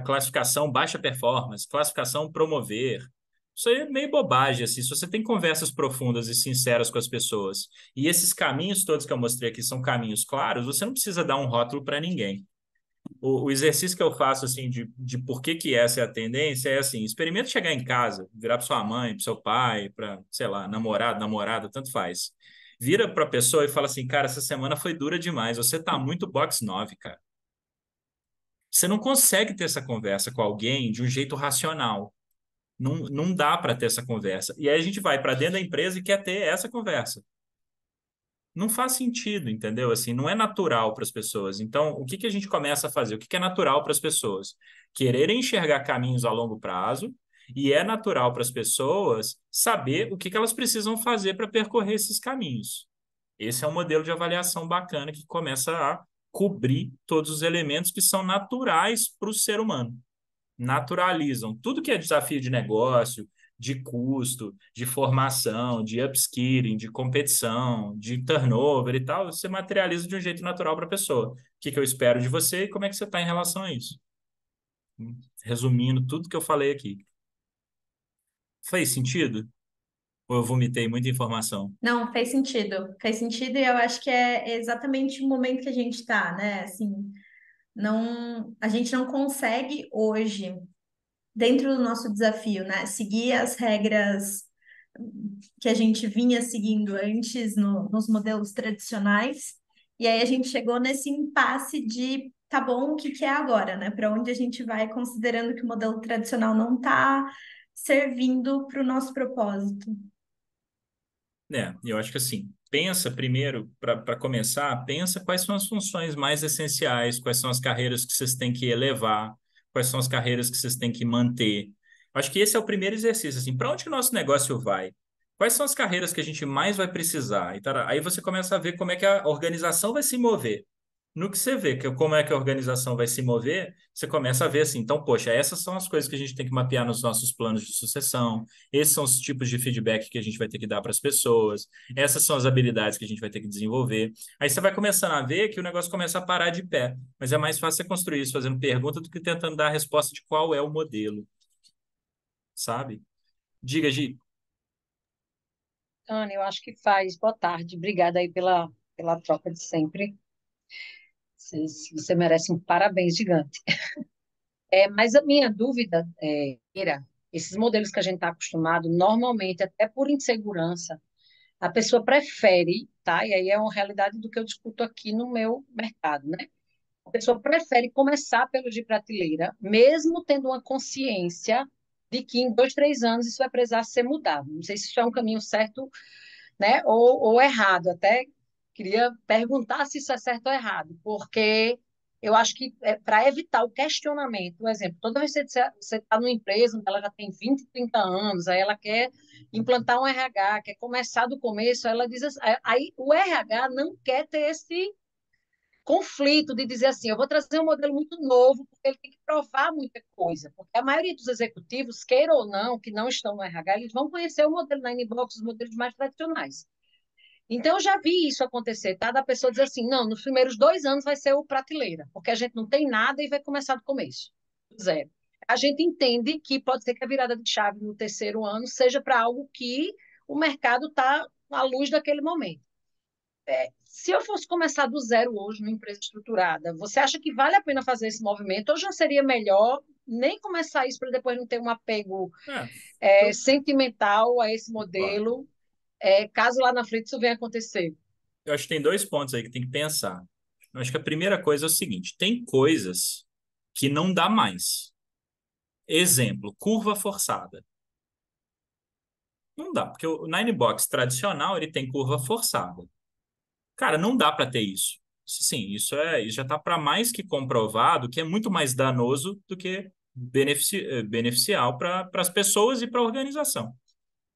classificação baixa performance, classificação promover. Isso aí é meio bobagem, assim. Se você tem conversas profundas e sinceras com as pessoas, e esses caminhos todos que eu mostrei aqui são caminhos claros, você não precisa dar um rótulo para ninguém. O exercício que eu faço, assim, de por que essa é a tendência é assim, experimenta chegar em casa, virar para sua mãe, para seu pai, para, sei lá, namorado, namorada, tanto faz. Vira para a pessoa e fala assim, cara, essa semana foi dura demais, você tá muito box 9, cara. Você não consegue ter essa conversa com alguém de um jeito racional. Não dá para ter essa conversa. E aí a gente vai para dentro da empresa e quer ter essa conversa. Não faz sentido, entendeu? Assim, não é natural para as pessoas. Então, o que a gente começa a fazer? O que é natural para as pessoas? Quererem enxergar caminhos a longo prazo, e é natural para as pessoas saber o que elas precisam fazer para percorrer esses caminhos. Esse é um modelo de avaliação bacana que começa a cobrir todos os elementos que são naturais para o ser humano. Naturalizam tudo que é desafio de negócio, de custo, de formação, de upskilling, de competição, de turnover e tal, você materializa de um jeito natural para a pessoa. O que eu espero de você e como é que você está em relação a isso? Resumindo tudo que eu falei aqui. Fez sentido? Ou eu vomitei muita informação? Não, fez sentido. Fez sentido e eu acho que é exatamente o momento que a gente está, né? Assim, não, a gente não consegue hoje, dentro do nosso desafio, né, seguir as regras que a gente vinha seguindo antes nos modelos tradicionais. E aí a gente chegou nesse impasse de tá bom, o que que é agora, né? Para onde a gente vai, considerando que o modelo tradicional não está servindo para o nosso propósito. Eu acho que assim, pensa primeiro, para começar, pensa quais são as funções mais essenciais, quais são as carreiras que vocês têm que elevar, quais são as carreiras que vocês têm que manter. Acho que esse é o primeiro exercício, assim, para onde que o nosso negócio vai? Quais são as carreiras que a gente mais vai precisar? E aí você começa a ver como é que a organização vai se mover. No que você vê como é que a organização vai se mover, você começa a ver assim, então, poxa, essas são as coisas que a gente tem que mapear nos nossos planos de sucessão, esses são os tipos de feedback que a gente vai ter que dar para as pessoas, essas são as habilidades que a gente vai ter que desenvolver. Aí você vai começando a ver que o negócio começa a parar de pé, mas é mais fácil você construir isso fazendo pergunta do que tentando dar a resposta de qual é o modelo. sabe? Diga, Gi. Ana, eu acho que faz. Boa tarde. Obrigada aí pela troca de sempre. Você merece um parabéns gigante. Mas a minha dúvida esses modelos que a gente está acostumado, normalmente, até por insegurança, a pessoa prefere, tá? E aí é uma realidade do que eu discuto aqui no meu mercado, né? A pessoa prefere começar pelo de prateleira, mesmo tendo uma consciência de que em 2, 3 anos isso vai precisar ser mudado. Não sei se isso é um caminho certo, né, ou errado. Até queria perguntar se isso é certo ou errado, porque eu acho que para evitar o questionamento, por exemplo, toda vez que você está numa empresa onde ela já tem 20, 30 anos, aí ela quer implantar um RH, quer começar do começo, ela diz assim, aí o RH não quer ter esse conflito de dizer assim, eu vou trazer um modelo muito novo, porque ele tem que provar muita coisa, porque a maioria dos executivos, queira ou não, que não estão no RH, eles vão conhecer o modelo da Inbox, os modelos mais tradicionais. Então, eu já vi isso acontecer, tá? Da pessoa dizer assim, não, nos primeiros 2 anos vai ser o prateleira, porque a gente não tem nada e vai começar do começo, do zero. A gente entende que pode ser que a virada de chave no terceiro ano seja para algo que o mercado está à luz daquele momento. Se eu fosse começar do zero hoje numa empresa estruturada, você acha que vale a pena fazer esse movimento ou já seria melhor nem começar isso para depois não ter um apego É, eu sentimental a esse concordo. modelo, caso lá na frente isso venha a acontecer? Eu acho que tem dois pontos aí que tem que pensar. Eu acho que a primeira coisa é o seguinte: tem coisas que não dá mais. Exemplo, curva forçada. Não dá, porque o Ninebox tradicional ele tem curva forçada. Cara, não dá para ter isso. Sim, isso já está para mais que comprovado que é muito mais danoso do que beneficial para as pessoas e para a organização.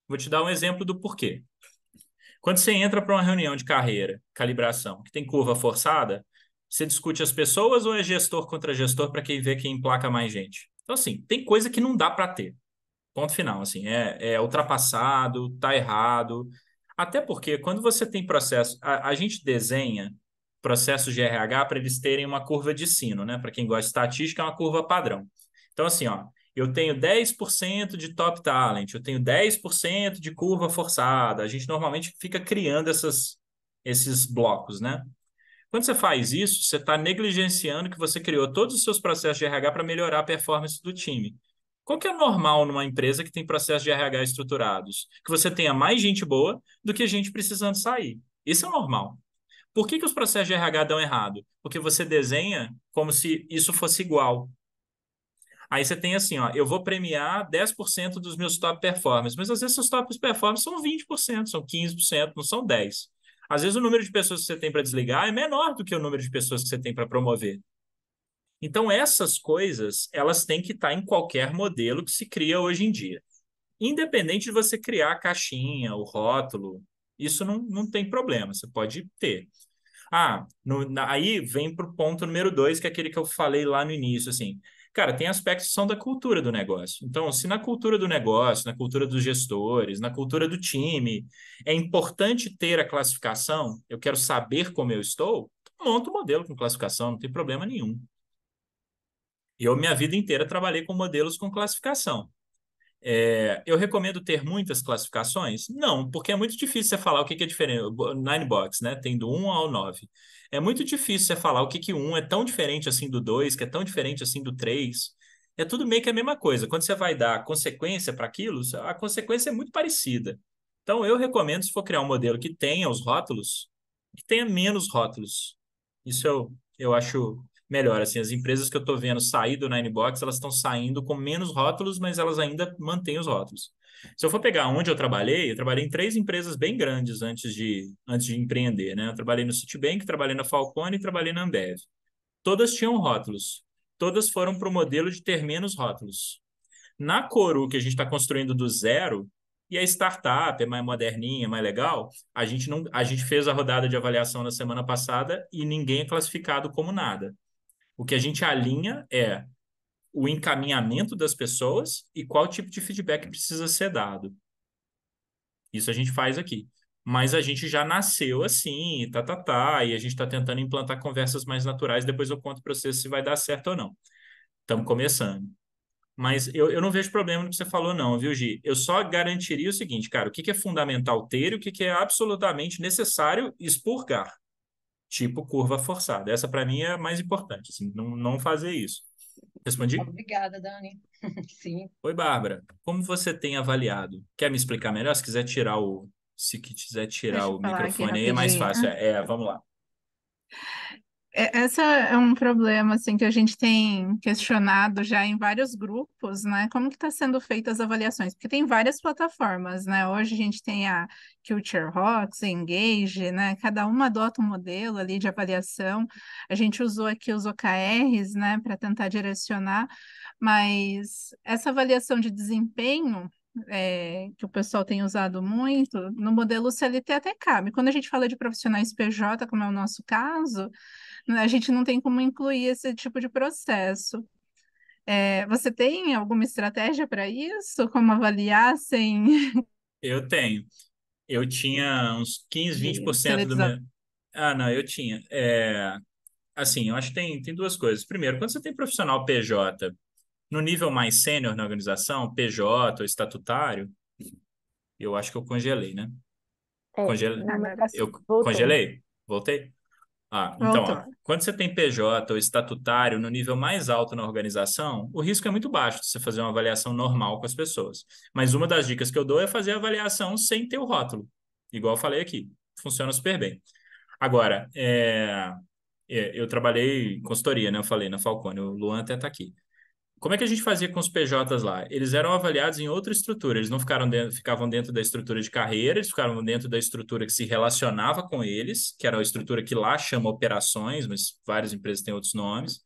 Vou te dar um exemplo do porquê. Quando você entra para uma reunião de carreira, calibração, que tem curva forçada, você discute as pessoas ou é gestor contra gestor para quem vê quem emplaca mais gente? Então, assim, tem coisa que não dá para ter. Ponto final, assim, é ultrapassado, tá errado. Até porque quando você tem processo, a gente desenha processos de RH para eles terem uma curva de sino, né? Para quem gosta de estatística, é uma curva padrão. Então, assim, ó, eu tenho 10% de top talent, eu tenho 10% de curva forçada. A gente normalmente fica criando esses blocos, né? Quando você faz isso, você está negligenciando que você criou todos os seus processos de RH para melhorar a performance do time. Qual que é normal numa empresa que tem processos de RH estruturados? Que você tenha mais gente boa do que gente precisando sair. Isso é normal. Por que os processos de RH dão errado? Porque você desenha como se isso fosse igual. Aí você tem assim, ó, eu vou premiar 10% dos meus top performers, mas às vezes seus top performers são 20%, são 15%, não são 10%. Às vezes o número de pessoas que você tem para desligar é menor do que o número de pessoas que você tem para promover. Então essas coisas, elas têm que estar em qualquer modelo que se cria hoje em dia. Independente de você criar a caixinha, o rótulo, isso não tem problema, você pode ter. Aí vem para o ponto número 2, que é aquele que eu falei lá no início, assim. Cara, tem aspectos que são da cultura do negócio. Então, se na cultura do negócio, na cultura dos gestores, na cultura do time, é importante ter a classificação, eu quero saber como eu estou, monta o modelo com classificação, não tem problema nenhum. Eu, minha vida inteira, trabalhei com modelos com classificação. Eu recomendo ter muitas classificações? Não, porque é muito difícil você falar o que é diferente. O Nine Box, né? Tem do 1 ao 9. É muito difícil você falar o que 1 é tão diferente assim do 2, que é tão diferente assim do 3. É tudo meio que a mesma coisa. Quando você vai dar consequência para aquilo, a consequência é muito parecida. Então, eu recomendo, se for criar um modelo que tenha os rótulos, que tenha menos rótulos. Isso eu acho melhor. Assim, as empresas que eu estou vendo sair do Ninebox, elas estão saindo com menos rótulos, mas elas ainda mantêm os rótulos. Se eu for pegar onde eu trabalhei em 3 empresas bem grandes antes de empreender, né? Eu trabalhei no Citibank, trabalhei na Falcone e trabalhei na Ambev. Todas tinham rótulos. Todas foram para o modelo de ter menos rótulos. Na Coru, que a gente está construindo do zero, e a startup é mais moderninha, mais legal, a gente fez a rodada de avaliação na semana passada e ninguém é classificado como nada. O que a gente alinha é o encaminhamento das pessoas e qual tipo de feedback precisa ser dado. Isso a gente faz aqui. Mas a gente já nasceu assim, e a gente está tentando implantar conversas mais naturais. Depois eu conto para vocês se vai dar certo ou não. Estamos começando. Mas eu não vejo problema no que você falou, não, viu, Gi? Eu só garantiria o seguinte, cara, o que que é fundamental ter e o que que é absolutamente necessário expurgar. Tipo curva forçada. Essa, para mim, é a mais importante, assim, não fazer isso. Respondi? Obrigada, Dani. Sim. Oi, Bárbara. Como você tem avaliado? Quer me explicar melhor? Se quiser tirar o, se quiser tirar Deixa o eu falar aqui microfone aí, é mais rapidinho. fácil. Vamos lá. Essa é um problema assim que a gente tem questionado já em vários grupos, né? Como que está sendo feitas as avaliações? Porque tem várias plataformas, né? Hoje a gente tem a Culture Rocks, Engage, né? Cada uma adota um modelo ali de avaliação. A gente usou aqui os OKRs, né, para tentar direcionar, mas essa avaliação de desempenho que o pessoal tem usado muito, no modelo CLT até cabe. Quando a gente fala de profissionais PJ, como é o nosso caso, a gente não tem como incluir esse tipo de processo. Você tem alguma estratégia para isso? Como avaliar sem Eu tenho. Eu tinha uns 15, de 20% do seletivar? meu. Ah, não, eu tinha. Assim, eu acho que tem duas coisas. Primeiro, quando você tem profissional PJ no nível mais sênior na organização, PJ ou estatutário, eu acho que eu congelei, né? Congelei. Ah, agora sim. Eu Voltou. congelei? Voltei? Então, Voltou. quando você tem PJ ou estatutário no nível mais alto na organização, o risco é muito baixo de você fazer uma avaliação normal com as pessoas. Mas uma das dicas que eu dou é fazer a avaliação sem ter o rótulo, igual eu falei aqui. Funciona super bem. Agora, eu trabalhei em consultoria, né? Eu falei na Falcone, o Luan até está aqui. Como é que a gente fazia com os PJs lá? Eles eram avaliados em outra estrutura, eles não ficavam dentro da estrutura de carreira, eles ficavam dentro da estrutura que se relacionava com eles, que era a estrutura que lá chama operações, mas várias empresas têm outros nomes.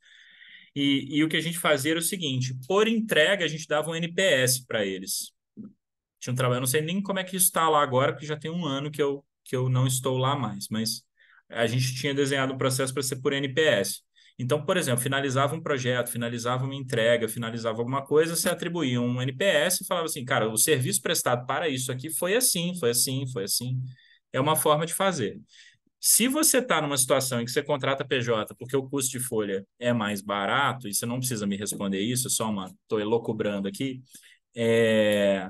E o que a gente fazia era o seguinte: por entrega, a gente dava um NPS para eles. Tinha um trabalho, eu não sei nem como é que isso está lá agora, porque já tem um ano que eu não estou lá mais, mas a gente tinha desenhado um processo para ser por NPS. Então, por exemplo, finalizava um projeto, finalizava uma entrega, finalizava alguma coisa, você atribuía um NPS e falava assim, cara, o serviço prestado para isso aqui foi assim, foi assim, foi assim. É uma forma de fazer. Se você está numa situação em que você contrata PJ porque o custo de folha é mais barato, e você não precisa me responder isso, estou elocubrando aqui, é,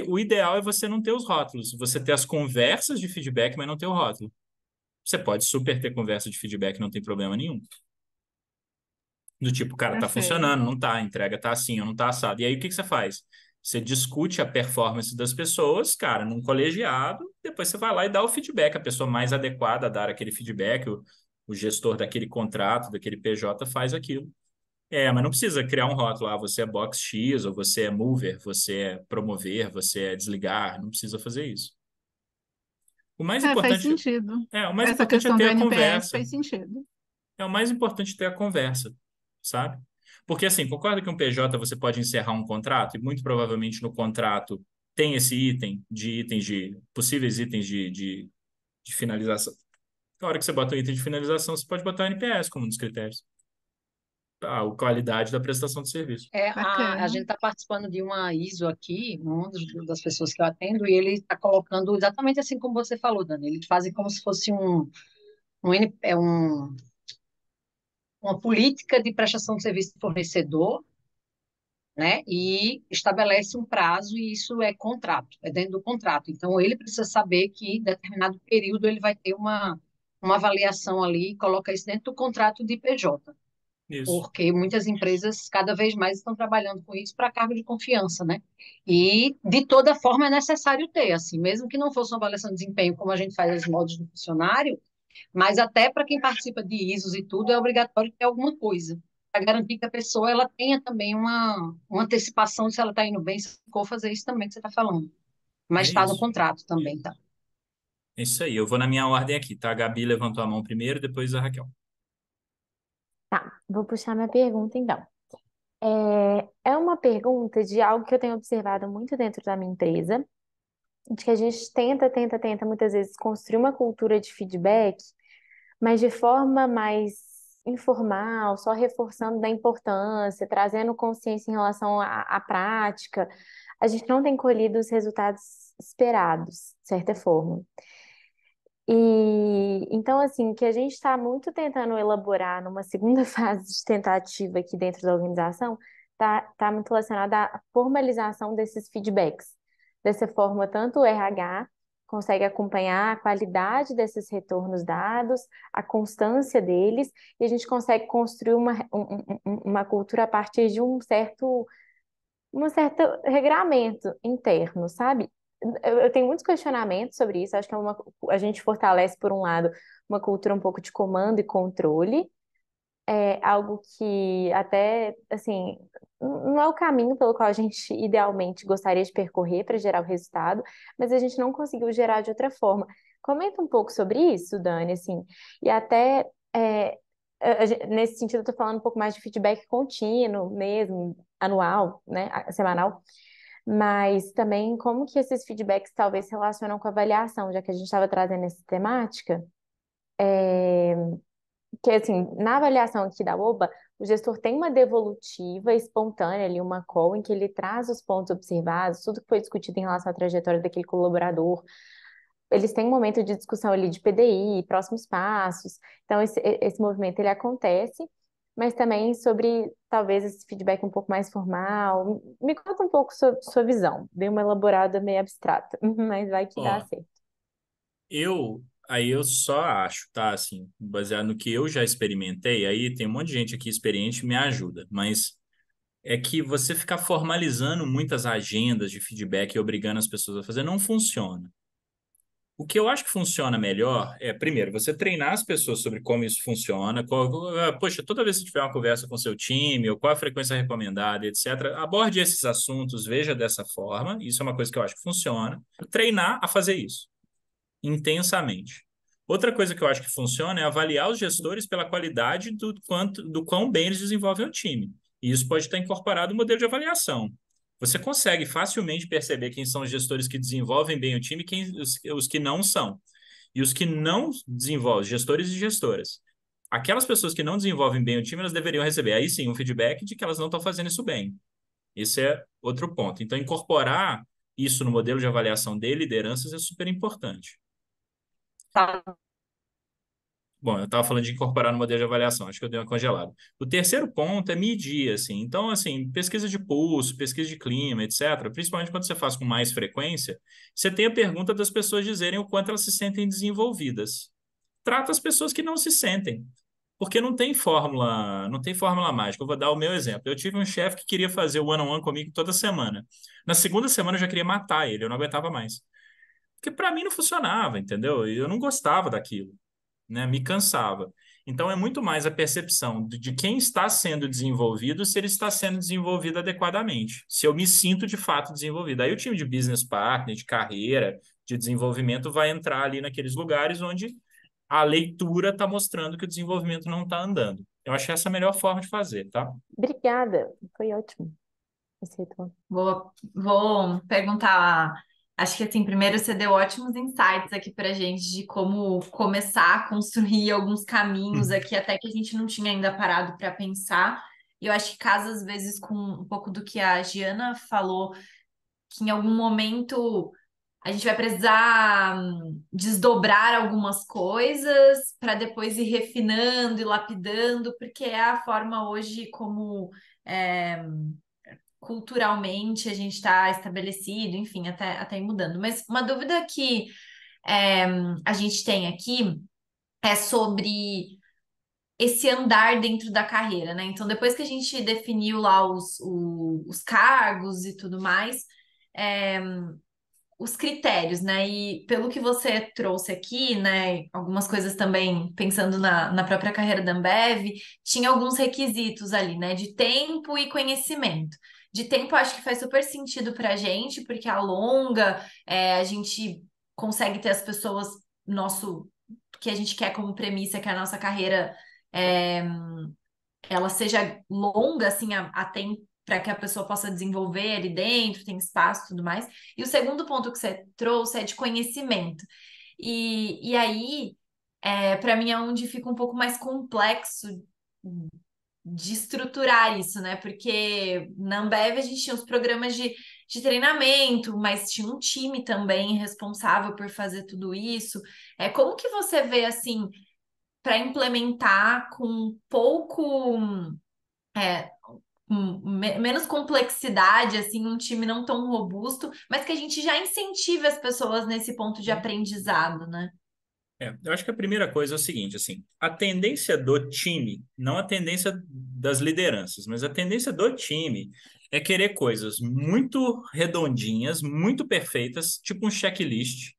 o ideal é você não ter os rótulos, você ter as conversas de feedback, mas não ter o rótulo. Você pode super ter conversa de feedback, não tem problema nenhum. Do tipo, cara, tá Perfeito. funcionando, não tá, a entrega tá assim ou não tá assado. E aí o que que você faz? Você discute a performance das pessoas, cara, num colegiado, depois você vai lá e dá o feedback, a pessoa mais adequada a dar aquele feedback, o gestor daquele contrato, daquele PJ faz aquilo. Mas não precisa criar um rótulo, você é box X, ou você é mover, você é promover, você é desligar, não precisa fazer isso. O mais Faz importante sentido. o mais Essa importante é questão ter do a NPS conversa. faz sentido. É o mais importante ter a conversa, sabe? Porque assim, concorda que um PJ você pode encerrar um contrato e muito provavelmente no contrato tem esse itens de possíveis itens de finalização. Na hora que você bota o item de finalização, você pode botar o NPS como um dos critérios. A qualidade da prestação de serviço. A Bacana. gente está participando de uma ISO aqui, das pessoas que eu atendo, e ele está colocando exatamente assim como você falou, Dani. Eles fazem como se fosse um, N- é um, uma política de prestação de serviço do fornecedor, né? E estabelece um prazo, e isso é contrato, é dentro do contrato. Então, ele precisa saber que em determinado período ele vai ter uma avaliação ali, e coloca isso dentro do contrato de PJ. Isso. Porque muitas empresas cada vez mais estão trabalhando com isso para cargo de confiança, né? E de toda forma é necessário ter, assim, mesmo que não fosse uma avaliação de desempenho como a gente faz os modos do funcionário, mas até para quem participa de ISOs e tudo é obrigatório ter alguma coisa para garantir que a pessoa ela tenha também uma antecipação se ela está indo bem, se for fazer isso também que você está falando. Mas É está no isso. contrato também, tá? É isso aí. Eu vou na minha ordem aqui, tá? A Gabi levantou a mão primeiro, depois a Raquel. Tá, vou puxar minha pergunta então. É uma pergunta de algo que eu tenho observado muito dentro da minha empresa, de que a gente tenta muitas vezes construir uma cultura de feedback, mas de forma mais informal, só reforçando da importância, trazendo consciência em relação à prática. A gente não tem colhido os resultados esperados, de certa forma. E então, assim, que a gente está muito tentando elaborar numa segunda fase de tentativa aqui dentro da organização tá muito relacionada à formalização desses feedbacks. Dessa forma, tanto o RH consegue acompanhar a qualidade desses retornos dados, a constância deles, e a gente consegue construir uma cultura a partir de um certo regramento interno, sabe? Eu tenho muitos questionamentos sobre isso. Acho que a gente fortalece, por um lado, uma cultura um pouco de comando e controle, é algo que até, assim, não é o caminho pelo qual a gente idealmente gostaria de percorrer para gerar o resultado, mas a gente não conseguiu gerar de outra forma. Comenta um pouco sobre isso, Dani, assim, e até nesse sentido eu estou falando um pouco mais de feedback contínuo mesmo, anual, né, semanal, mas também como que esses feedbacks talvez se relacionam com a avaliação, já que a gente estava trazendo essa temática. Que assim, na avaliação aqui da OBA, o gestor tem uma devolutiva espontânea ali, uma call, em que ele traz os pontos observados, tudo que foi discutido em relação à trajetória daquele colaborador. Eles têm um momento de discussão ali de PDI, próximos passos. Então, esse movimento ele acontece, mas também sobre talvez esse feedback um pouco mais formal. Me conta um pouco sobre sua visão. Dei uma elaborada meio abstrata, mas vai que dá Ó, certo. aí eu só acho, tá? Assim, baseado no que eu já experimentei, aí tem um monte de gente aqui experiente que me ajuda, mas é que você ficar formalizando muitas agendas de feedback e obrigando as pessoas a fazer não funciona. O que eu acho que funciona melhor é, primeiro, você treinar as pessoas sobre como isso funciona. Poxa, toda vez que tiver uma conversa com seu time, ou qual a frequência recomendada, etc., aborde esses assuntos, veja dessa forma. Isso é uma coisa que eu acho que funciona. Treinar a fazer isso intensamente. Outra coisa que eu acho que funciona é avaliar os gestores pela qualidade do quão bem eles desenvolvem o time. E isso pode estar incorporado no modelo de avaliação. Você consegue facilmente perceber quem são os gestores que desenvolvem bem o time e os que não são. E os que não desenvolvem, gestores e gestoras. Aquelas pessoas que não desenvolvem bem o time, elas deveriam receber aí sim um feedback de que elas não estão fazendo isso bem. Esse é outro ponto. Então, incorporar isso no modelo de avaliação de lideranças é super importante. Tá. Bom, eu estava falando de incorporar no modelo de avaliação, acho que eu dei uma congelada. O terceiro ponto é medir, assim. Então, assim, pesquisa de pulso, pesquisa de clima, etc., principalmente quando você faz com mais frequência, você tem a pergunta das pessoas dizerem o quanto elas se sentem desenvolvidas. Trata as pessoas que não se sentem, porque não tem fórmula mágica. Eu vou dar o meu exemplo. Eu tive um chefe que queria fazer o one-on-one comigo toda semana. Na segunda semana eu já queria matar ele, eu não aguentava mais. Porque para mim não funcionava, entendeu? E eu não gostava daquilo, né? Me cansava. Então é muito mais a percepção de quem está sendo desenvolvido, se ele está sendo desenvolvido adequadamente, se eu me sinto de fato desenvolvido. Aí o time de business partner, de carreira, de desenvolvimento vai entrar ali naqueles lugares onde a leitura está mostrando que o desenvolvimento não está andando. Eu achei essa a melhor forma de fazer, tá? Obrigada, foi ótimo esse retorno. Vou perguntar. Acho que assim, primeiro você deu ótimos insights aqui pra gente de como começar a construir alguns caminhos aqui, até que a gente não tinha ainda parado para pensar. E eu acho que casa às vezes com um pouco do que a Giana falou, que em algum momento a gente vai precisar desdobrar algumas coisas para depois ir refinando e lapidando, porque é a forma hoje como é, culturalmente a gente está estabelecido, enfim, até ir mudando. Mas uma dúvida que é, a gente tem aqui é sobre esse andar dentro da carreira, né? Então, depois que a gente definiu lá os cargos e tudo mais, é, os critérios, né? E pelo que você trouxe aqui, né? Algumas coisas também, pensando na própria carreira da Ambev, tinha alguns requisitos ali, né? De tempo e conhecimento. De tempo, acho que faz super sentido pra gente, porque alonga, a gente consegue ter as pessoas, nosso, que a gente quer como premissa, que a nossa carreira é, ela seja longa, assim, a tempo para que a pessoa possa desenvolver ali dentro, tem espaço e tudo mais. E o segundo ponto que você trouxe é de conhecimento. E aí, para mim, é onde fica um pouco mais complexo de estruturar isso, né? Porque na Ambev a gente tinha os programas de treinamento, mas tinha um time também responsável por fazer tudo isso. Como que você vê, assim, para implementar com pouco. É, menos complexidade, assim, um time não tão robusto, mas que a gente já incentive as pessoas nesse ponto de aprendizado, né? Eu acho que a primeira coisa é o seguinte, assim, a tendência do time, não a tendência das lideranças, mas a tendência do time é querer coisas muito redondinhas, muito perfeitas, tipo um checklist.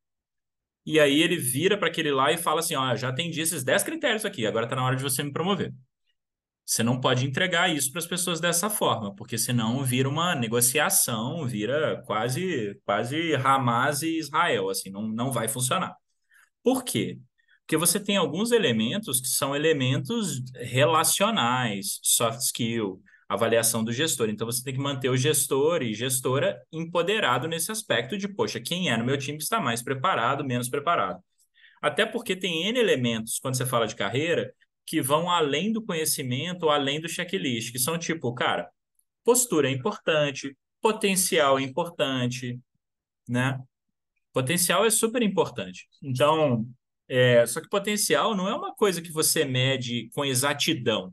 E aí ele vira para aquele lá e fala assim, ó, já atendi esses 10 critérios aqui, agora está na hora de você me promover. Você não pode entregar isso para as pessoas dessa forma, porque senão vira uma negociação, vira quase Hamas e Israel, assim, não vai funcionar. Por quê? Porque você tem alguns elementos que são elementos relacionais, soft skill, avaliação do gestor. Então você tem que manter o gestor e gestora empoderado nesse aspecto de, poxa, quem é no meu time que está mais preparado, menos preparado. Até porque tem N elementos, quando você fala de carreira, que vão além do conhecimento ou além do checklist, que são tipo, cara, postura é importante, potencial é importante, né? Potencial é super importante. Então, só que potencial não é uma coisa que você mede com exatidão.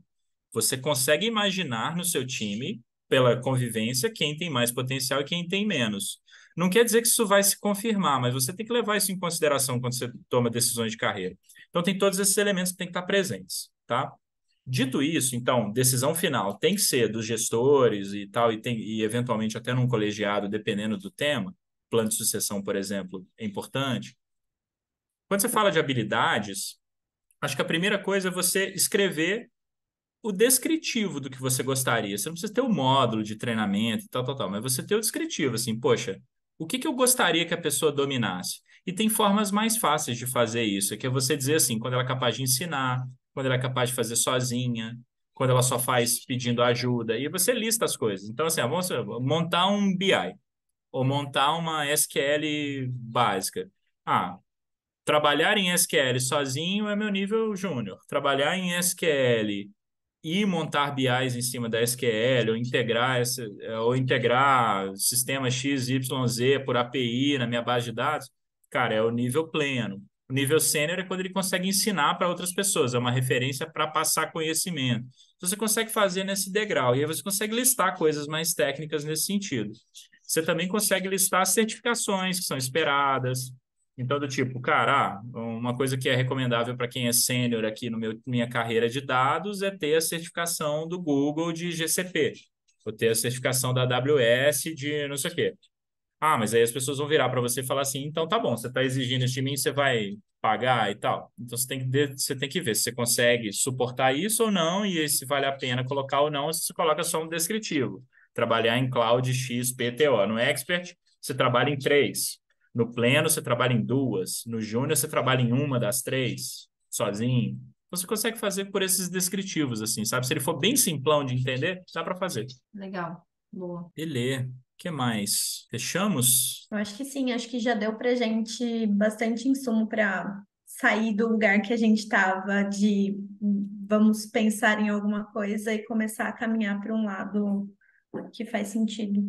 Você consegue imaginar no seu time, pela convivência, quem tem mais potencial e quem tem menos. Não quer dizer que isso vai se confirmar, mas você tem que levar isso em consideração quando você toma decisões de carreira. Então, tem todos esses elementos que têm que estar presentes, tá? Dito isso, então, decisão final tem que ser dos gestores e tal, e eventualmente até num colegiado, dependendo do tema. Plano de sucessão, por exemplo, é importante. Quando você fala de habilidades, acho que a primeira coisa é você escrever o descritivo do que você gostaria. Você não precisa ter o módulo de treinamento e tal, mas você ter o descritivo, assim, poxa, o que eu gostaria que a pessoa dominasse? E tem formas mais fáceis de fazer isso, que é você dizer assim, quando ela é capaz de ensinar, quando ela é capaz de fazer sozinha, quando ela só faz pedindo ajuda, e você lista as coisas. Então, assim, vamos montar um BI, ou montar uma SQL básica. Ah, trabalhar em SQL sozinho é meu nível júnior. Trabalhar em SQL e montar BIs em cima da SQL, ou integrar sistema X, Y, Z por API na minha base de dados, cara, é o nível pleno. O nível sênior é quando ele consegue ensinar para outras pessoas, é uma referência para passar conhecimento. Então, você consegue fazer nesse degrau, e aí você consegue listar coisas mais técnicas nesse sentido. Você também consegue listar certificações que são esperadas. Então, do tipo, cara, uma coisa que é recomendável para quem é sênior aqui no minha carreira de dados é ter a certificação do Google de GCP, ou ter a certificação da AWS de não sei o quê. Ah, mas aí as pessoas vão virar para você e falar assim, então tá bom, você está exigindo isso de mim, você vai pagar e tal. Então você tem que ver se você consegue suportar isso ou não, e se vale a pena colocar ou não, você coloca só um descritivo. Trabalhar em Cloud X, PTO. No Expert, você trabalha em 3. No Pleno, você trabalha em 2. No Júnior, você trabalha em uma das 3, sozinho. Você consegue fazer por esses descritivos, assim, sabe? Se ele for bem simplão de entender, dá para fazer. Legal, boa. Beleza. O que mais? Fechamos? Eu acho que sim, acho que já deu para gente bastante insumo para sair do lugar que a gente estava de vamos pensar em alguma coisa e começar a caminhar para um lado que faz sentido.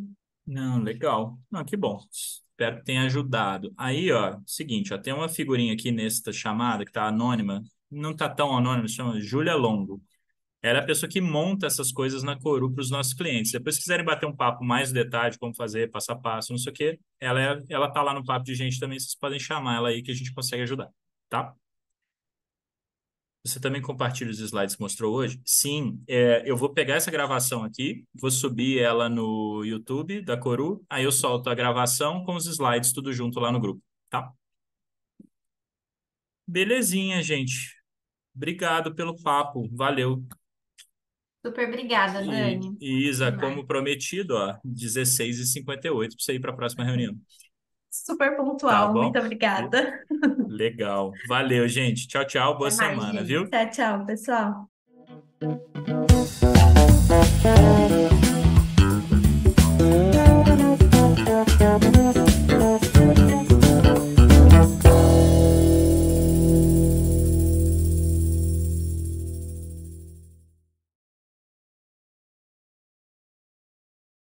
Não, legal. Não, que bom. Espero que tenha ajudado. Aí, ó, seguinte, ó, tem uma figurinha aqui nesta chamada que tá anônima. Não tá tão anônima, se chama Júlia Longo. Ela é a pessoa que monta essas coisas na Coru para os nossos clientes. Depois, se quiserem bater um papo mais no detalhe de como fazer, passo a passo, não sei o quê, ela tá lá no papo de gente também, vocês podem chamar ela aí que a gente consegue ajudar, tá? Você também compartilha os slides que mostrou hoje? Sim, eu vou pegar essa gravação aqui, vou subir ela no YouTube da Coru, aí eu solto a gravação com os slides tudo junto lá no grupo, tá? Belezinha, gente. Obrigado pelo papo, valeu. Super obrigada, Dani. E Isa, Demais. como prometido, ó, 16h58 para você ir para a próxima reunião. Super Tá pontual, bom? muito obrigada. Legal. Valeu, gente. Tchau, tchau. Boa Até mais, semana, gente. viu? Tchau, tchau, pessoal.